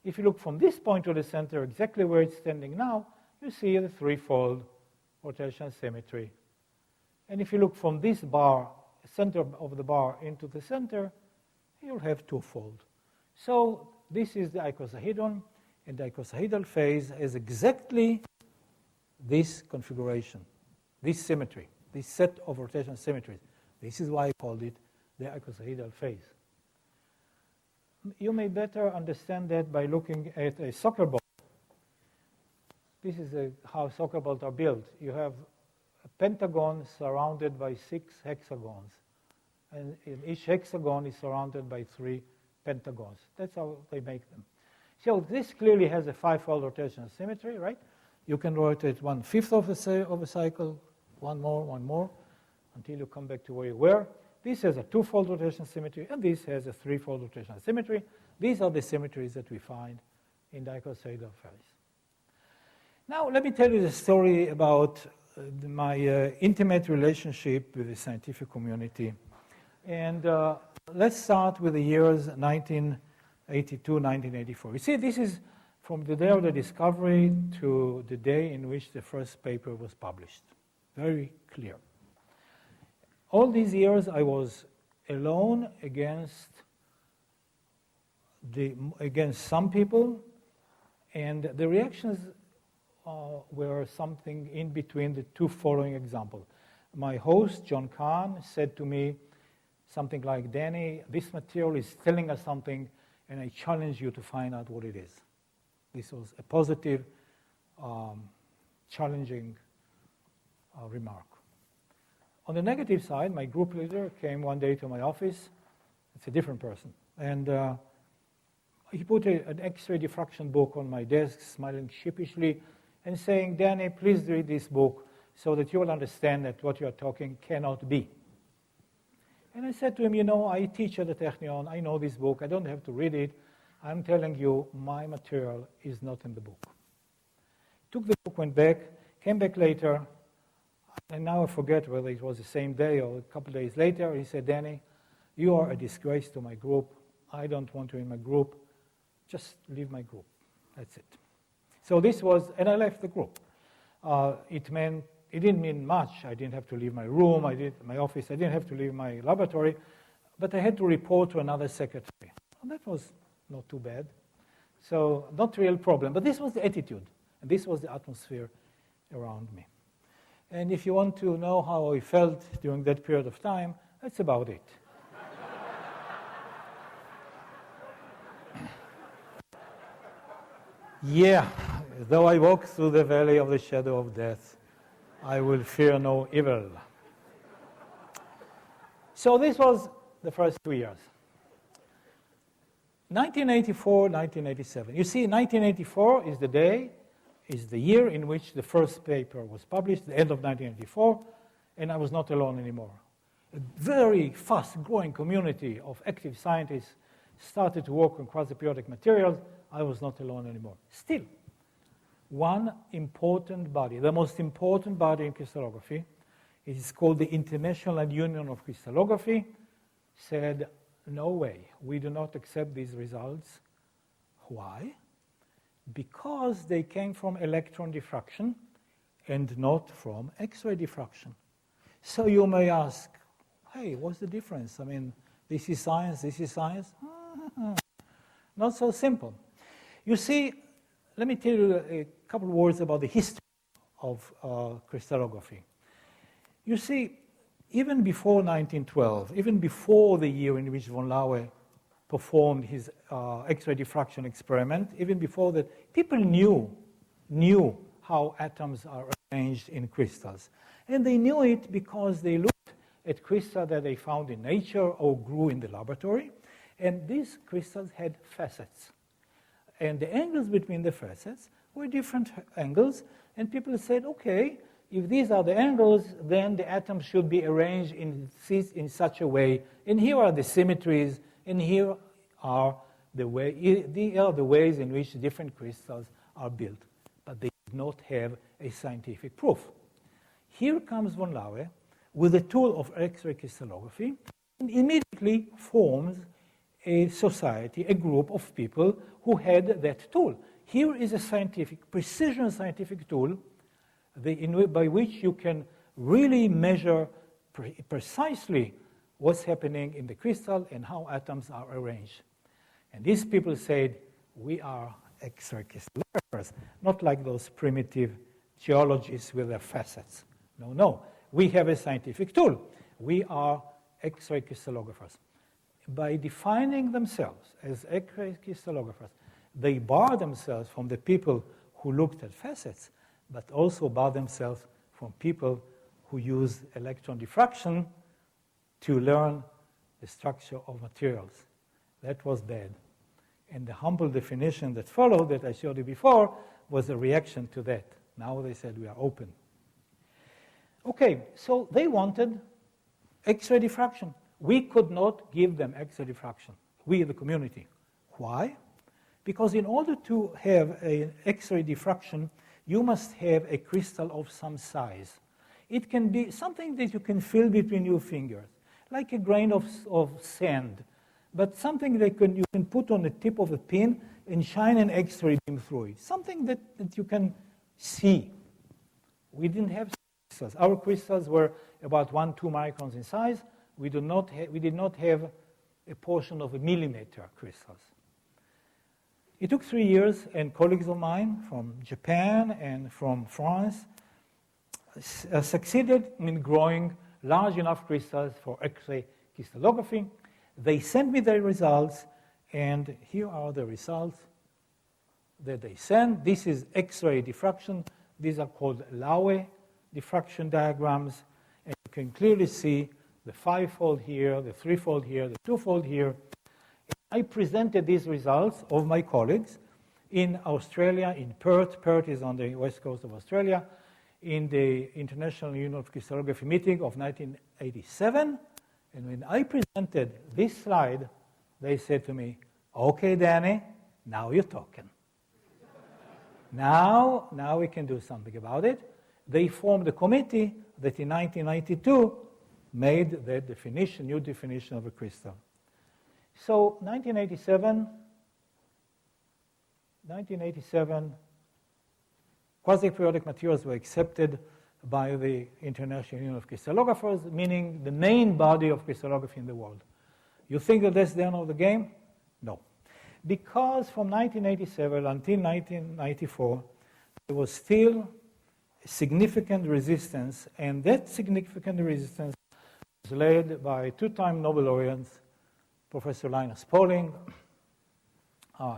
If you look from this point to the center, exactly where it's standing now, you see the 3-fold rotation symmetry. And if you look from this bar, center of the bar, into the center, you'll have 2-fold. So this is the icosahedron, and the icosahedral phase has exactly this configuration, this symmetry, this set of rotation symmetries. This is why I called it the icosahedral phase. You may better understand that by looking at a soccer ball. This is how soccer balls are built. You have a pentagon surrounded by 6 hexagons, and each hexagon is surrounded by 3 pentagons. That's how they make them. So this clearly has a 5-fold rotation symmetry, right? You can rotate 1/5 of a cycle, one more, until you come back to where you were. This has a 2-fold rotation symmetry, and this has a 3-fold rotation symmetry. These are the symmetries that we find in the icosahedral phase. Now, let me tell you the story about my intimate relationship with the scientific community And let's start with the years 1982, 1984. You see, this is from the day of the discovery to the day in which the first paper was published. Very clear. All these years I was alone against some people, and the reactions were something in between the two following examples. My host, John Kahn, said to me something like, Danny, this material is telling us something, and I challenge you to find out what it is. This was a positive, challenging remark. On the negative side, my group leader came one day to my office. It's a different person. And he put an X-ray diffraction book on my desk, smiling sheepishly, and saying, Danny, please read this book so that you will understand that what you are talking cannot be. And I said to him, you know, I teach at the Technion. I know this book. I don't have to read it. I'm telling you, my material is not in the book. Took the book, went back, came back later, and now I forget whether it was the same day or a couple of days later. He said, Danny, you are a disgrace to my group. I don't want you in my group. Just leave my group. That's it. So this was, and I left the group. It didn't mean much. I didn't have to leave my room, my office. I didn't have to leave my laboratory, but I had to report to another secretary. And that was not too bad. So not a real problem. But this was the attitude, and this was the atmosphere around me. And if you want to know how I felt during that period of time, that's about it. Yeah, though I walk through the valley of the shadow of death, I will fear no evil. So this was the first 2 years. 1984, 1987. You see, 1984 is the year in which the first paper was published, the end of 1984, and I was not alone anymore. A very fast-growing community of active scientists started to work on quasi-periodic materials. I was not alone anymore. Still, one important body, the most important body in crystallography, it is called the International Union of Crystallography, said, no way, we do not accept these results. Why? Because they came from electron diffraction and not from X-ray diffraction. So you may ask, hey, what's the difference? I mean, this is science, this is science. Not so simple. You see, let me tell you a couple of words about the history of crystallography. You see, even before 1912, even before the year in which von Laue performed his X-ray diffraction experiment, even before that, people knew how atoms are arranged in crystals. And they knew it because they looked at crystals that they found in nature or grew in the laboratory, and these crystals had facets. And the angles between the facets were different angles, and people said, okay, if these are the angles, then the atoms should be arranged in such a way, and here are the symmetries, and here are the ways in which different crystals are built. But they did not have a scientific proof. Here comes von Laue with the tool of X-ray crystallography, and immediately forms a society, a group of people who had that tool. Here is a precision scientific tool by which you can really measure precisely what's happening in the crystal and how atoms are arranged. And these people said, we are X-ray crystallographers, not like those primitive geologists with their facets. No, we have a scientific tool. We are X-ray crystallographers. By defining themselves as X-ray crystallographers, they bar themselves from the people who looked at facets, but also bar themselves from people who use electron diffraction to learn the structure of materials. That was bad. And the humble definition that followed, that I showed you before, was a reaction to that. Now they said we are open. Okay, so they wanted X-ray diffraction. We could not give them X-ray diffraction, we, the community. Why? Because in order to have an X-ray diffraction, you must have a crystal of some size. It can be something that you can feel between your fingers, like a grain of sand, but something that you can put on the tip of a pin and shine an X-ray beam through it, something that you can see. We didn't have crystals. Our crystals were about 1-2 microns in size. We did not have a portion of a millimeter crystals. It took 3 years, and colleagues of mine from Japan and from France succeeded in growing large enough crystals for X-ray crystallography. They sent me their results, and here are the results that they sent. This is X-ray diffraction. These are called Laue diffraction diagrams, and you can clearly see the 5-fold here, the 3-fold here, the 2-fold here. I presented these results of my colleagues in Australia, in Perth. Perth is on the west coast of Australia, in the International Union of Crystallography meeting of 1987. And when I presented this slide, they said to me, "Okay, Danny, now you're talking. Now we can do something about it." They formed a committee that in 1992 made the new definition of a crystal. So 1987, quasi-periodic materials were accepted by the International Union of Crystallographers, meaning the main body of crystallography in the world. You think that that's the end of the game? No. Because from 1987 until 1994, there was still significant resistance, and that significant resistance was led by 2-time Nobel laureates, Professor Linus Pauling.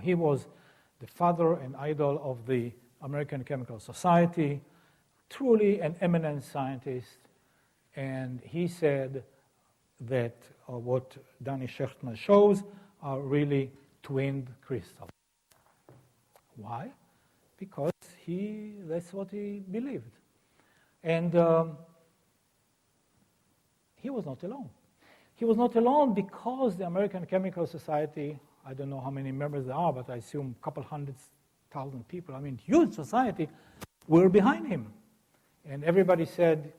He was the father and idol of the American Chemical Society, truly an eminent scientist, and he said that what Danny Shechtman shows are really twinned crystals. Why? Because that's what he believed. And he was not alone. He was not alone because the American Chemical Society, I don't know how many members there are, but I assume a couple 100,000 people, huge society, were behind him. And everybody said,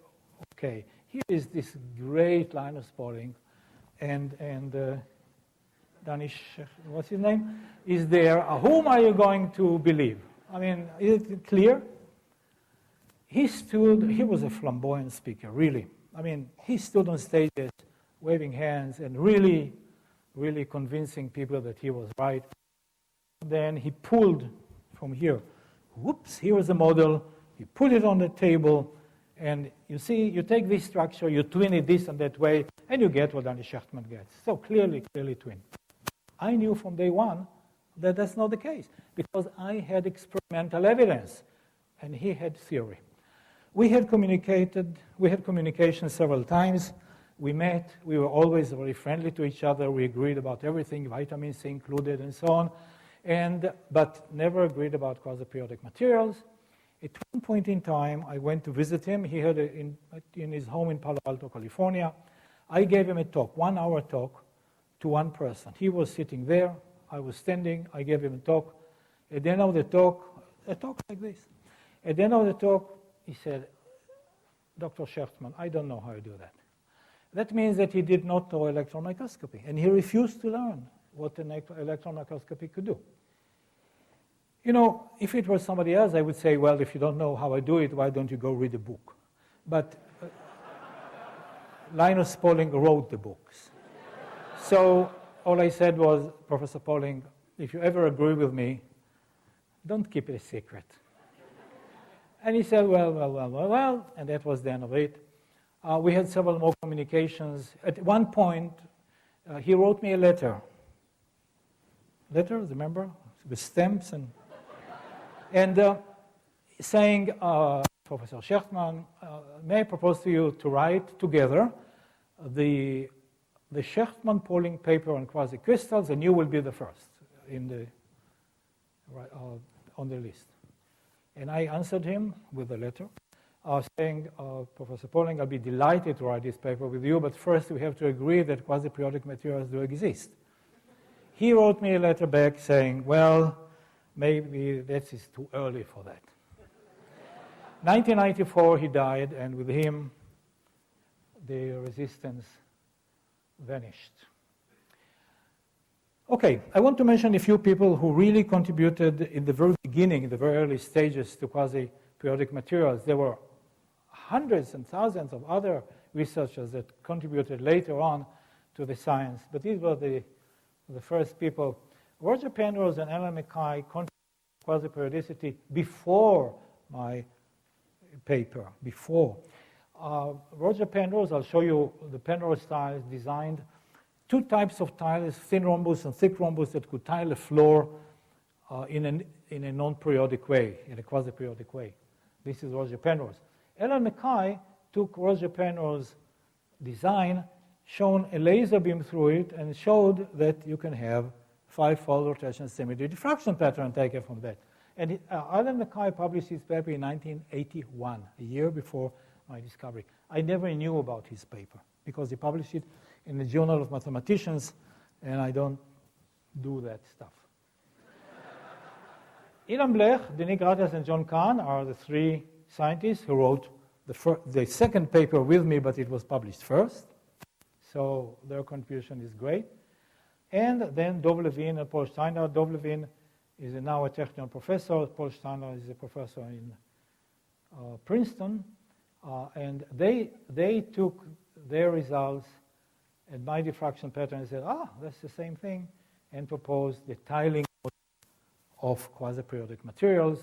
okay, here is this great Linus Pauling, and Danish, what's his name, is there. Whom are you going to believe? Is it clear? He was a flamboyant speaker, really. He stood on stages waving hands and really, really convincing people that he was right. Then he pulled from here. Whoops, here was a model. He put it on the table, and you see, you take this structure, you twin it this and that way, and you get what Danny Shechtman gets. So clearly twinned. I knew from day one that that's not the case, because I had experimental evidence, and he had theory. We had communication several times. We met, we were always very friendly to each other. We agreed about everything, vitamin C included and so on, but never agreed about quasi-periodic materials. At one point in time, I went to visit him. He had in his home in Palo Alto, California. I gave him a talk, 1-hour talk, to one person. He was sitting there. I was standing. I gave him a talk. At the end of the talk, a talk like this. At the end of the talk, he said, "Dr. Shechtman, I don't know how you do that." That means that he did not know electron microscopy, and he refused to learn what an electron microscopy could do. If it was somebody else, I would say, well, if you don't know how I do it, why don't you go read a book? But Linus Pauling wrote the books. So all I said was, "Professor Pauling, if you ever agree with me, don't keep it a secret." And he said, well, and that was the end of it. We had several more communications. At one point, he wrote me a letter. Letter, remember? With stamps and saying, "Professor Shechtman, may I propose to you to write together the Shechtman-Pauling paper on quasi-crystals, and you will be the first on the list." And I answered him with a letter saying, "Professor Pauling, I'll be delighted to write this paper with you, but first we have to agree that quasi-periodic materials do exist." He wrote me a letter back saying, "Well, maybe that is too early for that." 1994, he died, and with him, the resistance vanished. Okay, I want to mention a few people who really contributed in the very beginning, in the very early stages to quasi-periodic materials. There were hundreds and thousands of other researchers that contributed later on to the science, but these were the first people. Roger Penrose and Alan Mackay contributed to quasi-periodicity before my paper, before. Roger Penrose, I'll show you the Penrose tiles, designed two types of tiles, thin rhombus and thick rhombus, that could tile a floor in a non-periodic way, in a quasi-periodic way. This is Roger Penrose. Alan Mackay took Roger Penrose's design, shone a laser beam through it, and showed that you can have five-fold rotation symmetry diffraction pattern taken from that. And Alan Mackay published his paper in 1981, a year before my discovery. I never knew about his paper because he published it in the Journal of Mathematicians, and I don't do that stuff. Ilan Blech, Denis Gratias, and John Kahn are the three scientists who wrote the second paper with me, but it was published first. So their contribution is great. And then Dov Levin and Paul Steiner. Dov Levin is now a Technion professor. Paul Steiner is a professor in Princeton. And they took their results and my diffraction pattern and said, that's the same thing, and proposed the tiling of quasi-periodic materials.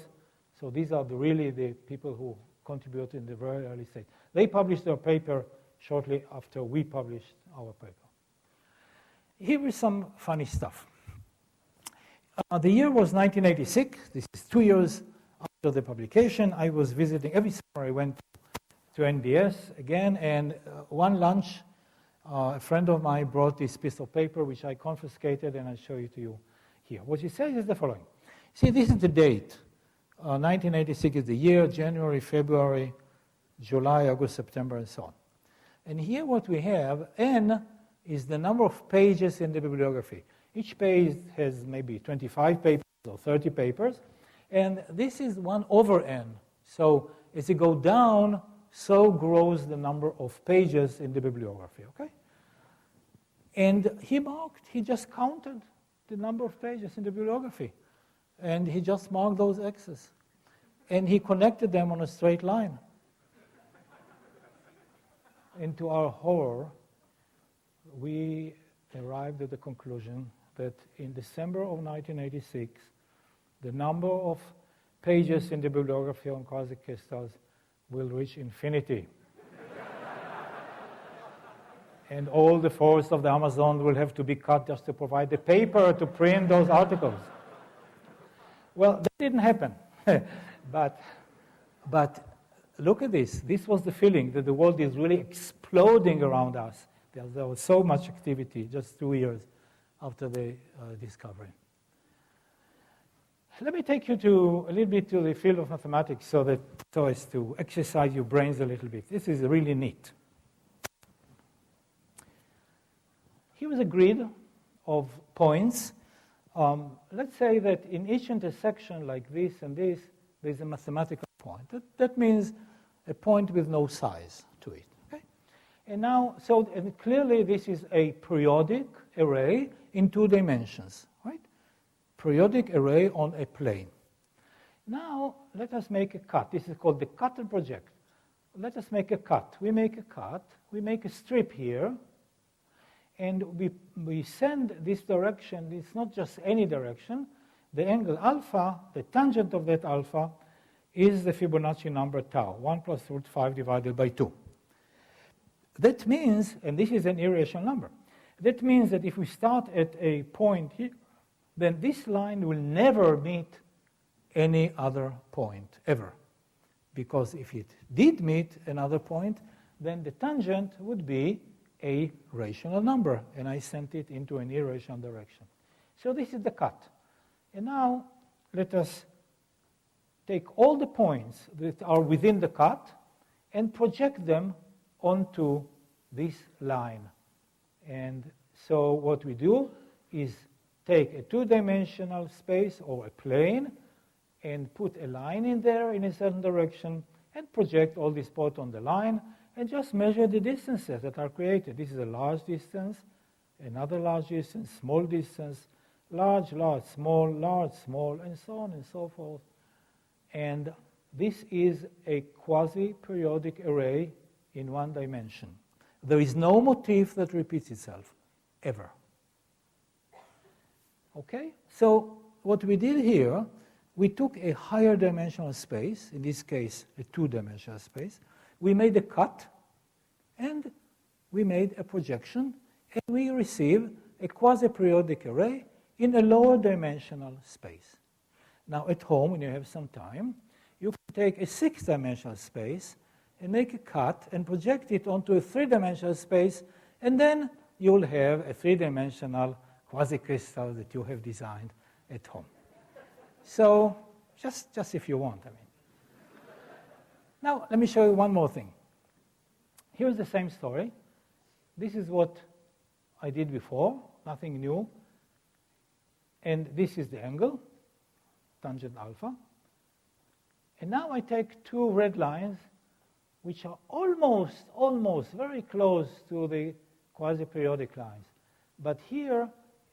So these are really the people who contributed in the very early stage. They published their paper shortly after we published our paper. Here is some funny stuff. The year was 1986. This is 2 years after the publication. I was visiting, every summer I went to NBS again, and one lunch, a friend of mine brought this piece of paper, which I confiscated, and I'll show it to you here. What he says is the following. See, this is the date. 1986 is the year, January, February, July, August, September, and so on. And here what we have, N, is the number of pages in the bibliography. Each page has maybe 25 papers or 30 papers, and this is 1 over N. So as you go down, so grows the number of pages in the bibliography, okay? And he just counted the number of pages in the bibliography, and he just marked those X's. And he connected them on a straight line. And to our horror, we arrived at the conclusion that in December of 1986, the number of pages in the bibliography on quasi-crystals will reach infinity. And all the forests of the Amazon will have to be cut just to provide the paper to print those articles. Well, that didn't happen. But look at this. This was the feeling that the world is really exploding around us. There was so much activity just 2 years after the discovery. Let me take you a little bit to the field of mathematics so as to exercise your brains a little bit. This is really neat. Here is a grid of points. Let's say that in each intersection like this and this, there's a mathematical point. That means a point with no size to it. Okay? And now, and clearly this is a periodic array in 2 dimensions, right? Periodic array on a plane. Now, let us make a cut. This is called the cut and project. Let us make a cut. We make a cut. We make a strip here. And we send this direction. It's not just any direction. The angle alpha, the tangent of that alpha, is the Fibonacci number tau, 1 plus root 5 divided by 2. That means, and this is an irrational number, that means that if we start at a point here, then this line will never meet any other point, ever. Because if it did meet another point, then the tangent would be a rational number, and I sent it into an irrational direction. So this is the cut. And now let us take all the points that are within the cut and project them onto this line. And so what we do is take a 2-dimensional space or a plane and put a line in there in a certain direction and project all these points on the line. and just measure the distances that are created. This is a large distance, another large distance, small distance, large, large, small, and so on and so forth. And this is a quasi-periodic array in one dimension. There is no motif that repeats itself, ever. Okay? So what we did here, we took a higher dimensional space, in this case a two-dimensional space, we made a cut, and we made a projection, and we receive a quasi-periodic array in a lower dimensional space. Now at home, when you have some time, you can take a six-dimensional space and make a cut and project it onto a three-dimensional space, and then you'll have a three-dimensional quasi-crystal that you have designed at home. So just if you want, I mean. Now, let me show you one more thing. Here's the same story. This is what I did before, nothing new. And this is the angle, tangent alpha. And now I take two red lines, which are almost very close to the quasi-periodic lines. But here,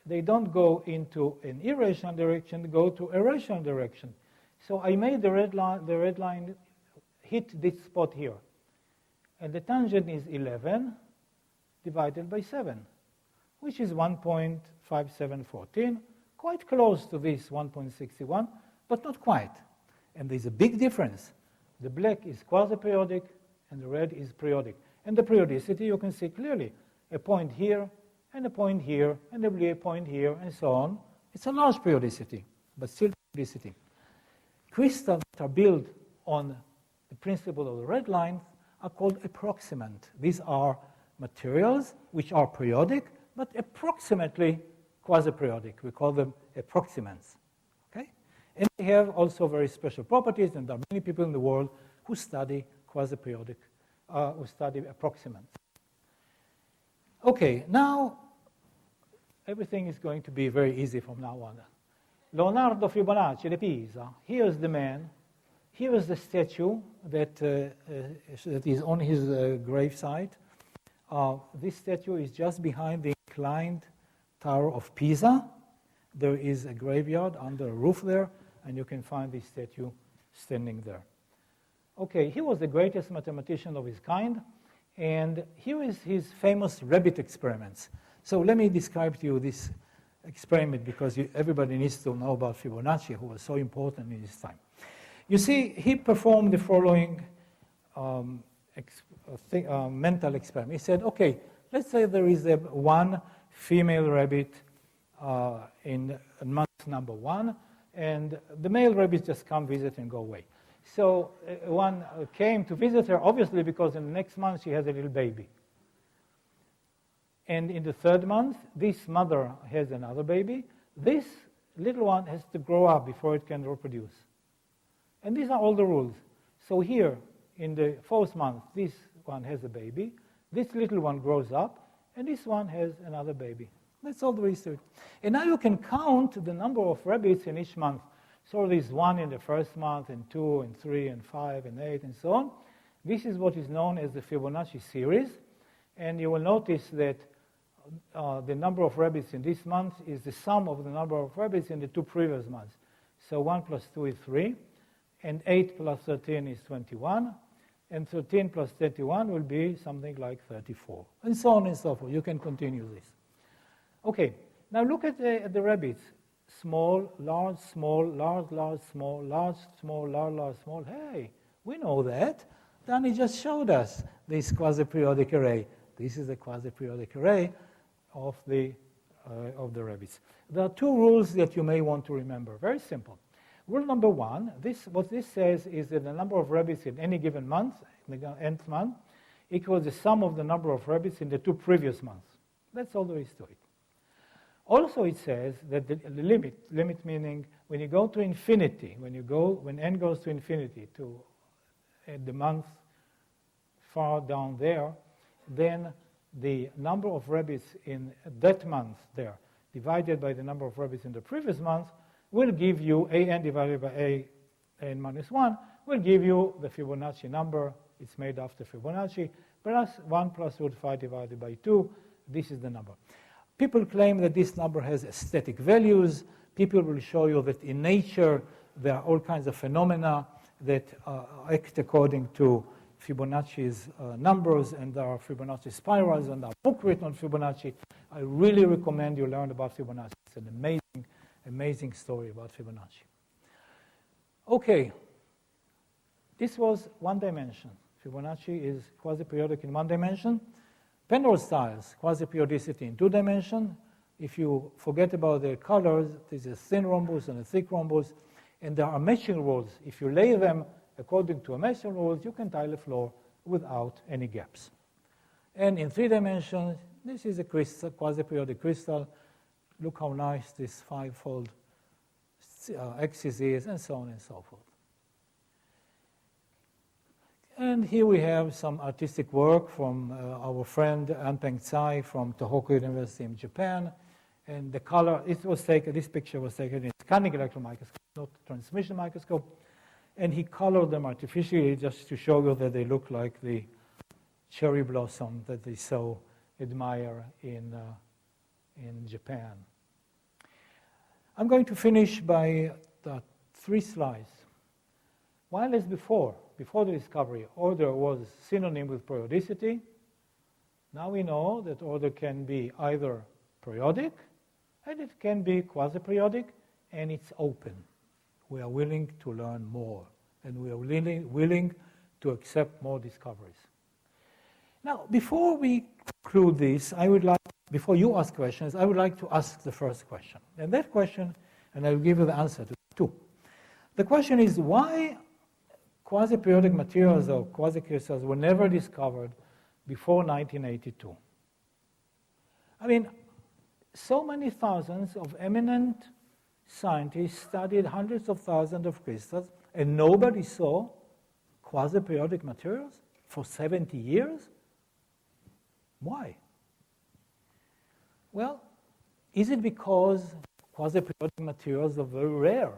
they don't go into an irrational direction, they go to a rational direction. So I made the red line hit this spot here. And the tangent is 11 divided by 7, which is 1.5714, quite close to this 1.61, but not quite. And there's a big difference. The black is quasi-periodic, and the red is periodic. And the periodicity, you can see clearly, a point here, and a point here, and a point here, and so on. It's a large periodicity, but still periodicity. Crystals that are built on the principle of the red line are called approximant. These are materials which are periodic, but approximately quasi-periodic. We call them approximants. Okay? And they have also very special properties, and there are many people in the world who study quasi-periodic, who study approximants. Okay, now everything is going to be very easy from now on. Leonardo Fibonacci de Pisa, here's the man. Here is the statue that is on his gravesite. This statue is just behind the inclined Tower of Pisa. There is a graveyard under a roof there, and you can find this statue standing there. Okay, he was the greatest mathematician of his kind, and here is his famous rabbit experiments. So let me describe to you this experiment, because everybody needs to know about Fibonacci, who was so important in his time. You see, he performed the following mental experiment. He said, okay, let's say there is one female rabbit in month number 1, and the male rabbits just come visit and go away. So one came to visit her, obviously, because in the next month she has a little baby. And in the third month, this mother has another baby. This little one has to grow up before it can reproduce. And these are all the rules. So here, in the fourth month, this one has a baby, this little one grows up, and this one has another baby. That's all there is to it. And now you can count the number of rabbits in each month. So there's 1 in the first month, and 2, and 3, and 5, and 8, and so on. This is what is known as the Fibonacci series. And you will notice that the number of rabbits in this month is the sum of the number of rabbits in the 2 previous months. So 1 plus 2 is 3. And 8 plus 13 is 21, and 13 plus 31 will be something like 34, and so on and so forth. You can continue this. Okay, now look at the rabbits. Small, large, small, large, large, small, large, small, large, large, small. Hey, we know that. Danny just showed us this quasi-periodic array. This is the quasi-periodic array of the rabbits. There are 2 rules that you may want to remember. Very simple. Rule number 1, what this says is that the number of rabbits in any given month, in the nth month, equals the sum of the number of rabbits in the 2 previous months. That's all there is to it. Also, it says that the limit meaning when you go to infinity, when n goes to infinity, to the month far down there, then the number of rabbits in that month there, divided by the number of rabbits in the previous month, will give you an divided by an minus 1, will give you the Fibonacci number it's made after Fibonacci, plus 1 plus root 5 divided by 2. This is the number. People claim that this number has aesthetic values. People will show you that in nature there are all kinds of phenomena that act according to Fibonacci's numbers, and there are Fibonacci spirals, and there are book written on Fibonacci. I really recommend you learn about Fibonacci. It's an amazing, amazing story about Fibonacci. Okay, this was one dimension. Fibonacci is quasi-periodic in one dimension. Penrose styles, quasi-periodicity in 2 dimensions. If you forget about the colors, there's a thin rhombus and a thick rhombus, and there are matching rules. If you lay them according to a matching rules, you can tile a floor without any gaps. And in 3 dimensions, this is a crystal, quasi-periodic crystal. Look how nice this 5-fold axis is, and so on and so forth. And here we have some artistic work from our friend Anpeng Tsai from Tohoku University in Japan. And the color, this picture was taken in scanning electron microscope, not transmission microscope. And he colored them artificially just to show you that they look like the cherry blossom that they so admire in Japan. I'm going to finish by the 3 slides. While as before the discovery, order was synonym with periodicity, now we know that order can be either periodic, and it can be quasi-periodic, and it's open. We are willing to learn more, and we are willing to accept more discoveries. Now, before we conclude this, before you ask questions, I would like to ask the first question. And that question, and I will give you the answer to it too. The question is, why quasi-periodic materials or quasi-crystals were never discovered before 1982? I mean, so many thousands of eminent scientists studied hundreds of thousands of crystals, and nobody saw quasi-periodic materials for 70 years? Why? Well, is it because quasi-periodic materials are very rare?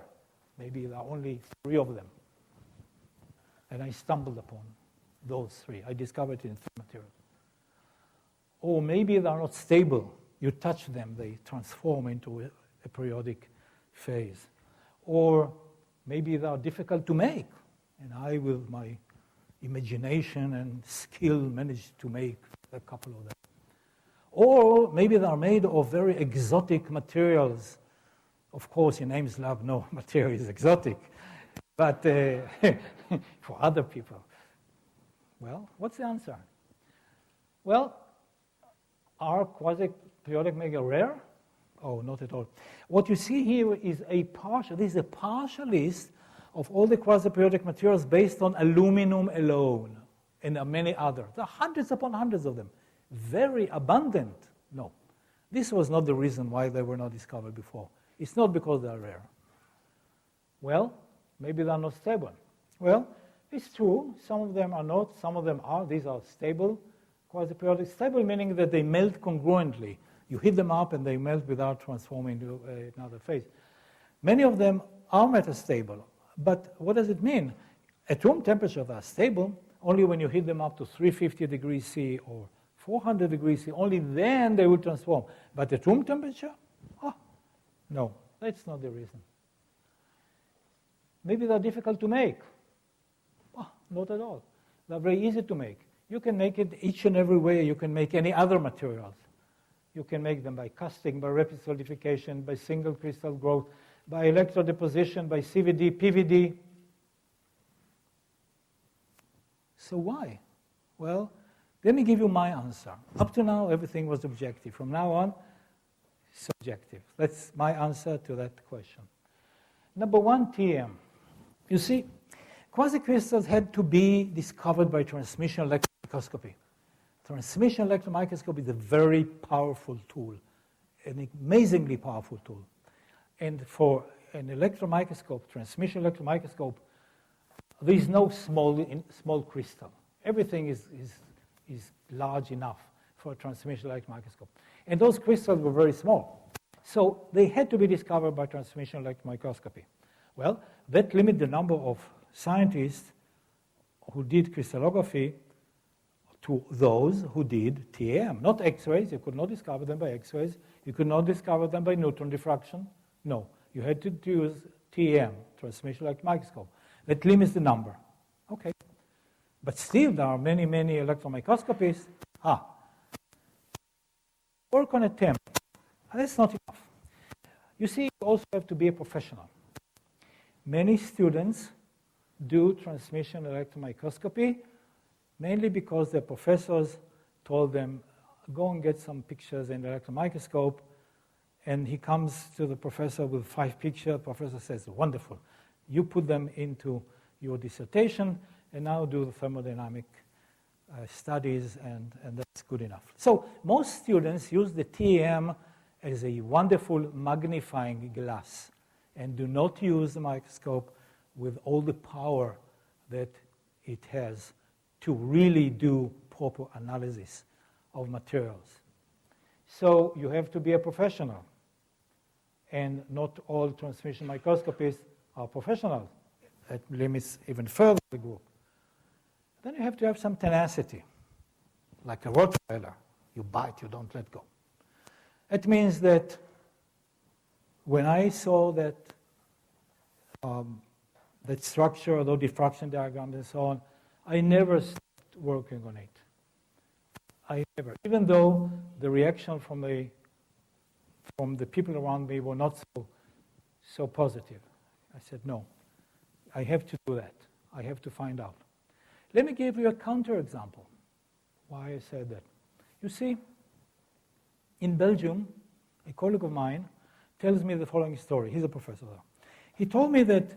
Maybe there are only 3 of them. And I stumbled upon those 3. I discovered it in 3 materials. Or maybe they are not stable. You touch them, they transform into a periodic phase. Or maybe they are difficult to make. And I, with my imagination and skill, managed to make a couple of them. Or maybe they are made of very exotic materials. Of course, in Ames Lab, no material is exotic. But for other people. Well, what's the answer? Well, are quasi-periodic mega rare? Oh, not at all. What you see here is this is a partial list of all the quasi-periodic materials based on aluminum alone, and many others. There are hundreds upon hundreds of them. Very abundant. No. This was not the reason why they were not discovered before. It's not because they are rare. Well, maybe they are not stable. Well, it's true. Some of them are not. Some of them are. These are stable, quasi-periodic. Stable meaning that they melt congruently. You heat them up and they melt without transforming to another phase. Many of them are metastable. But what does it mean? At room temperature, they are stable. Only when you heat them up to 350 degrees C or 400 degrees C, only then they will transform. But at room temperature? No, that's not the reason. Maybe they're difficult to make. Not at all. They're very easy to make. You can make it each and every way you can make any other materials. You can make them by casting, by rapid solidification, by single crystal growth, by electrodeposition, by CVD, PVD. So why? Well, let me give you my answer. Up to now, everything was objective. From now on, subjective. That's my answer to that question. Number 1, TM. You see, quasicrystals had to be discovered by transmission electron microscopy. Transmission electron microscopy is a very powerful tool, an amazingly powerful tool. And for an electron microscope, transmission electron microscope, there is no small crystal. Everything is large enough for a transmission electron microscope. And those crystals were very small. So they had to be discovered by transmission electron microscopy. Well, that limited the number of scientists who did crystallography to those who did TEM, not X-rays. You could not discover them by X-rays. You could not discover them by neutron diffraction. No, you had to use TEM, transmission electron microscope. That limits the number. Okay. But still, there are many, many electron microscopists. Work on a TEM. That's not enough. You see, you also have to be a professional. Many students do transmission electron microscopy, mainly because their professors told them, go and get some pictures in the electron microscope. And he comes to the professor with 5 pictures. The professor says, wonderful. You put them into your dissertation, and now do the thermodynamic studies, and that's good enough. So most students use the TEM as a wonderful magnifying glass and do not use the microscope with all the power that it has to really do proper analysis of materials. So you have to be a professional, and not all transmission microscopists are professionals. That limits even further the group. Then you have to have some tenacity, like a Rottweiler. You bite, you don't let go. It means that when I saw that that structure, the diffraction diagram and so on, I never stopped working on it. I never, even though the reaction from the people around me were not so positive. I said, no, I have to do that. I have to find out. Let me give you a counterexample why I said that. You see, in Belgium, a colleague of mine tells me the following story. He's a professor there. He told me that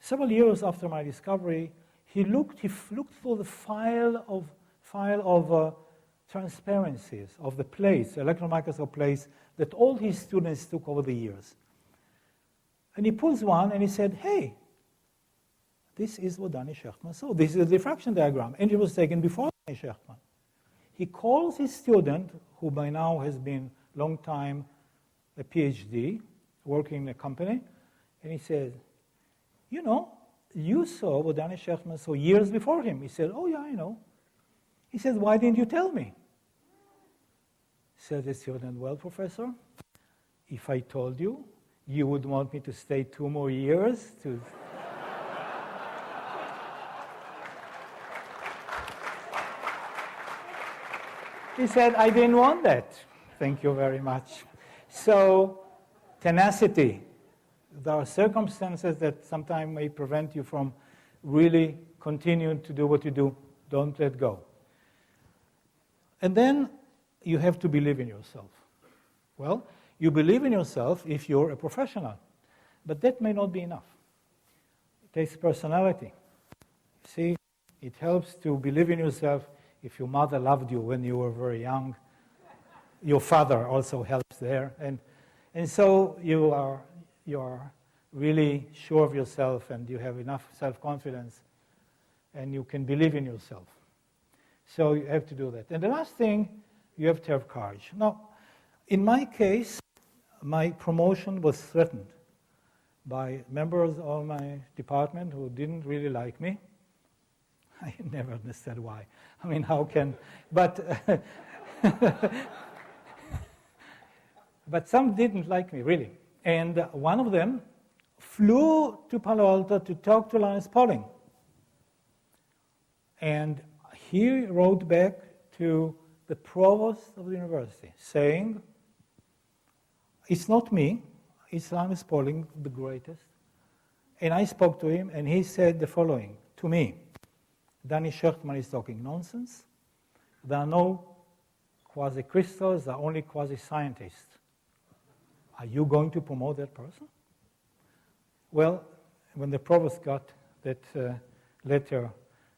several years after my discovery, he looked through the file of transparencies of the plates, electron microscope plates, that all his students took over the years. And he pulls one and he said, hey, this is what Danny Shechtman saw. This is a diffraction diagram. And it was taken before Danny Shechtman. He calls his student, who by now has been long time a PhD, working in a company, and he says, you know, you saw what Danny Shechtman saw years before him. He said, oh yeah, I know. He said, why didn't you tell me? Said the student, well, professor, if I told you, you would want me to stay 2 more years to... He said, I didn't want that. Thank you very much. So, tenacity. There are circumstances that sometimes may prevent you from really continuing to do what you do. Don't let go. And then you have to believe in yourself. Well, you believe in yourself if you're a professional. But that may not be enough. It takes personality. See, it helps to believe in yourself. If your mother loved you when you were very young, your father also helps there. And so you are really sure of yourself, and you have enough self-confidence, and you can believe in yourself. So you have to do that. And the last thing, you have to have courage. Now, in my case, my promotion was threatened by members of my department who didn't really like me. I never understood why. I mean, how can... But some didn't like me, really. And one of them flew to Palo Alto to talk to Linus Pauling. And he wrote back to the provost of the university saying, it's not me, it's Linus Pauling, the greatest. And I spoke to him, and he said the following to me: Danny Shechtman is talking nonsense. There are no quasi-crystals, there are only quasi-scientists. Are you going to promote that person? Well, when the provost got that letter,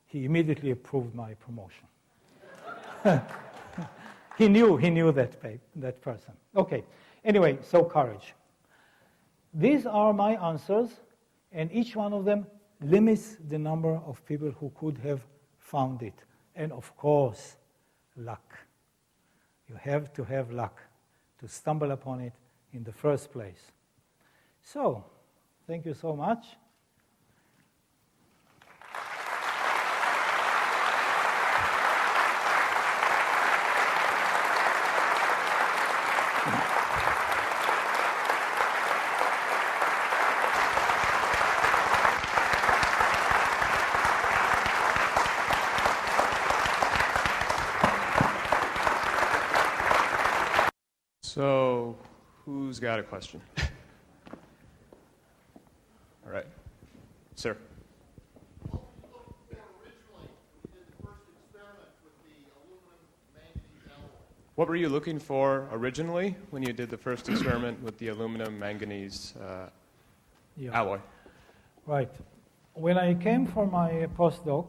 he immediately approved my promotion. He knew that person. Okay, anyway, so courage. These are my answers, and each one of them limits the number of people who could have found it. And of course, luck. You have to have luck to stumble upon it in the first place. So, thank you so much. So, who's got a question? All right. Sir. What were you looking for originally when you did the first experiment with the aluminum manganese alloy? Right. When I came for my postdoc,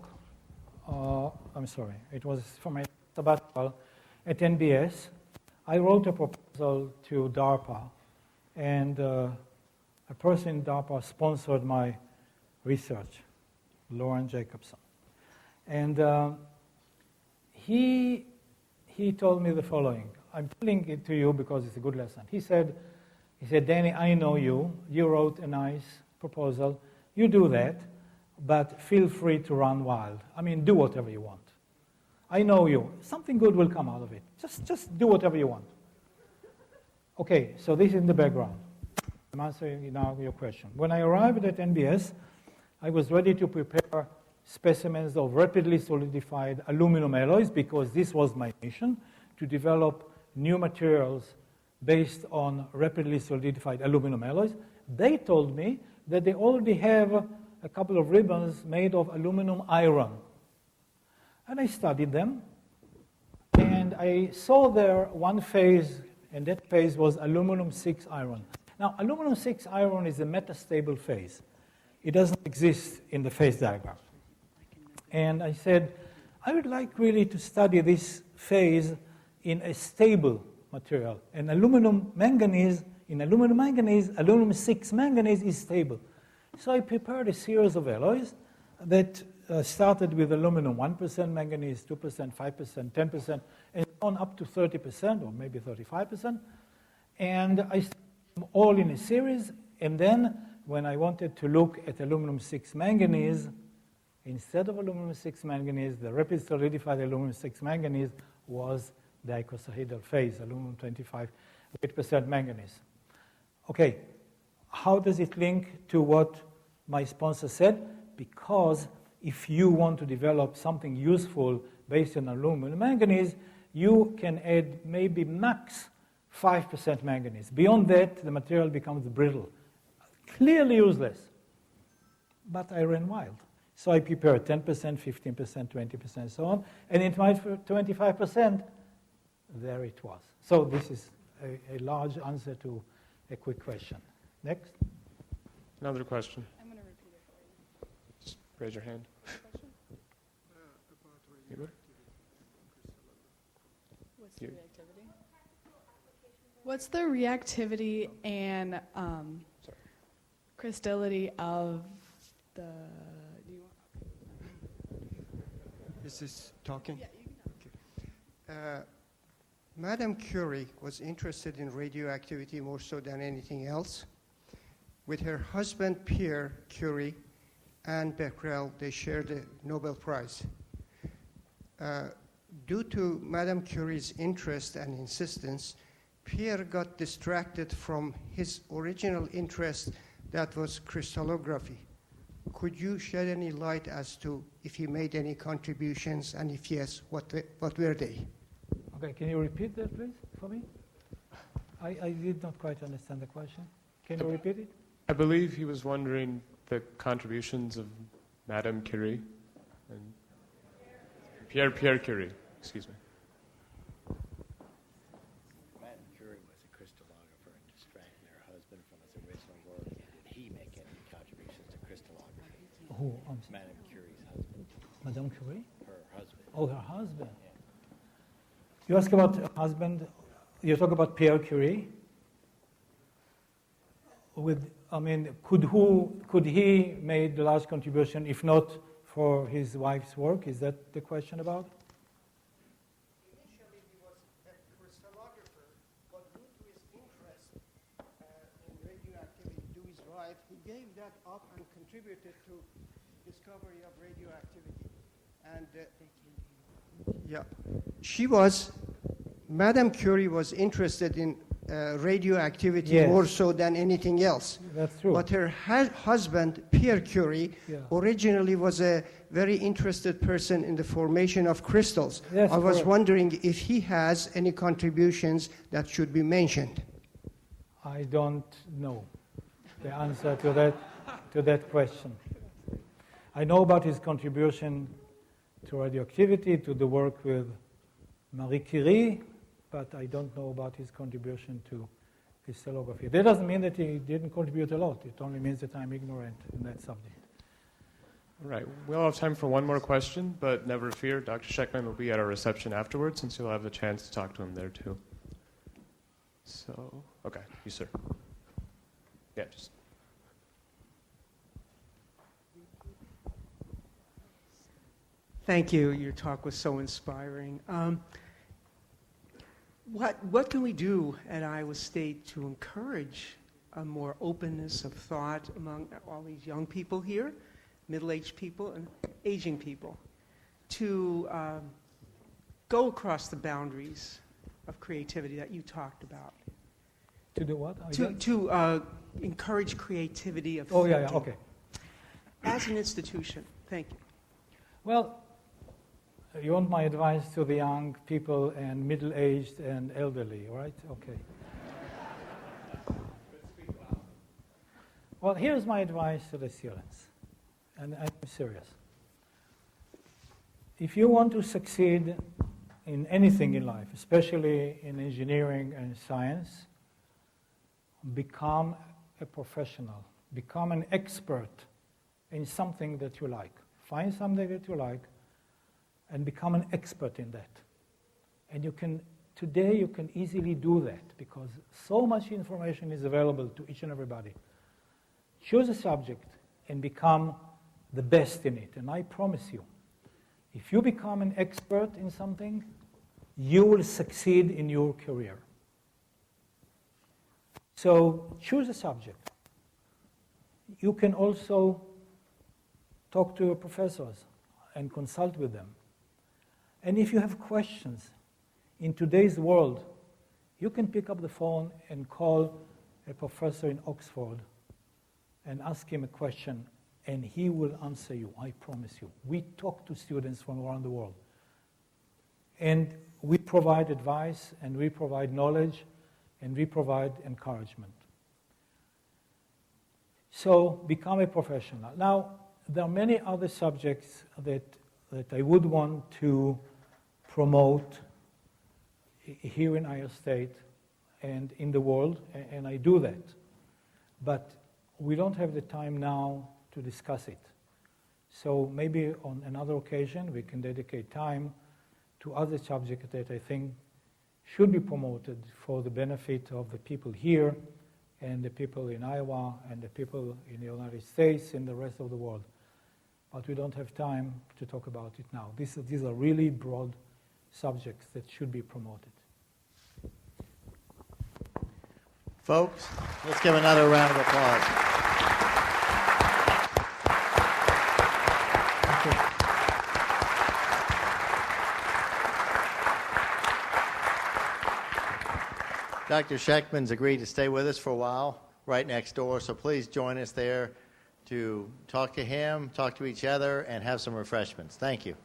it was for my sabbatical at NBS, I wrote a proposal to DARPA, and a person in DARPA sponsored my research, Lauren Jacobson. And he told me the following. I'm telling it to you because it's a good lesson. He said, Danny, I know you. You wrote a nice proposal. You do that, but feel free to run wild. I mean, do whatever you want. I know you. Something good will come out of it. Just do whatever you want. Okay, so this is in the background. I'm answering now your question. When I arrived at NBS, I was ready to prepare specimens of rapidly solidified aluminum alloys because this was my mission, to develop new materials based on rapidly solidified aluminum alloys. They told me that they already have a couple of ribbons made of aluminum iron. And I studied them, and I saw there one phase, and that phase was aluminum 6 iron. Now, aluminum 6 iron is a metastable phase. It doesn't exist in the phase diagram. And I said, I would like really to study this phase in a stable material. And aluminum 6 manganese is stable. So I prepared a series of alloys that started with aluminum 1% manganese, 2%, 5%, 10%, and on up to 30% or maybe 35%. And I studied them all in a series. And then when I wanted to look at aluminum 6 manganese, instead of aluminum 6 manganese, the rapid solidified aluminum 6 manganese was the icosahedral phase, aluminum 25% manganese. Okay, how does it link to what my sponsor said? Because if you want to develop something useful based on aluminum manganese, you can add maybe max 5% manganese. Beyond that, the material becomes brittle, clearly useless. But I ran wild. So I prepared 10%, 15%, 20%, so on. And in my 25%, there it was. So this is a large answer to a quick question. Next. Another question. I'm going to repeat it for you. Just raise your hand. Question? Anybody? What's the reactivity? What's the reactivity and crystality of the... Is this talking? Yeah, you can. Okay. Madame Curie was interested in radioactivity more so than anything else. With her husband, Pierre Curie, and Becquerel, they shared the Nobel Prize. Due to Madame Curie's interest and insistence, Pierre got distracted from his original interest, that was crystallography. Could you shed any light as to if he made any contributions, and if yes, what were they? Okay, can you repeat that, please, for me? I did not quite understand the question. Can you repeat it? I believe he was wondering the contributions of Madame Curie and Pierre Curie, excuse me. Madame Curie was a crystallographer and distracted her husband from his original work. Did he make any contributions to crystallography? Who? I'm sorry. Madame Curie's husband. Madame Curie? Her husband. Oh, her husband. You ask about her husband. You talk about Pierre Curie. Could he made a large contribution, if not for his wife's work? Is that the question about? Initially, he was a crystallographer, but due to his interest in radioactivity, to his wife, he gave that up and contributed to discovery of radioactivity. And Madame Curie was interested in radioactivity Yes. more so than anything else. That's true. But her husband, Pierre Curie, Yeah. originally was a very interested person in the formation of crystals. Yes, I was correct. wondering if he has any contributions that should be mentioned. I don't know the answer to that question. I know about his contribution to radioactivity, to the work with Marie Curie, but I don't know about his contribution to crystallography. That doesn't mean that he didn't contribute a lot. It only means that I'm ignorant in that subject. All right, we'll have time for one more question, but never fear, Dr. Sheckman will be at our reception afterwards, and so you'll have the chance to talk to him there too. So, okay, you sir. Yeah, just. Thank you. Your talk was so inspiring. What can we do at Iowa State to encourage a more openness of thought among all these young people here, middle-aged people and aging people, to go across the boundaries of creativity that you talked about? To do what? To encourage creativity of Oh, thinking yeah, okay. as an institution. Thank you. Well, you want my advice to the young people and middle-aged and elderly, right? Okay. Well, here's my advice to the students, and I'm serious. If you want to succeed in anything in life, especially in engineering and science, become a professional, become an expert in something that you like. Find something that you like and become an expert in that. And today you can easily do that because so much information is available to each and everybody. Choose a subject and become the best in it. And I promise you, if you become an expert in something, you will succeed in your career. So choose a subject. You can also talk to your professors and consult with them. And if you have questions, in today's world, you can pick up the phone and call a professor in Oxford and ask him a question, and he will answer you, I promise you. We talk to students from around the world. And we provide advice, and we provide knowledge, and we provide encouragement. So become a professional. Now, there are many other subjects that I would want to promote here in Iowa State and in the world, and I do that. But we don't have the time now to discuss it. So maybe on another occasion we can dedicate time to other subjects that I think should be promoted for the benefit of the people here and the people in Iowa and the people in the United States and the rest of the world. But we don't have time to talk about it now. These are really broad subjects that should be promoted. Folks, let's give another round of applause. Thank you. Dr. Sheckman's agreed to stay with us for a while, right next door, so please join us there to talk to him, talk to each other, and have some refreshments. Thank you.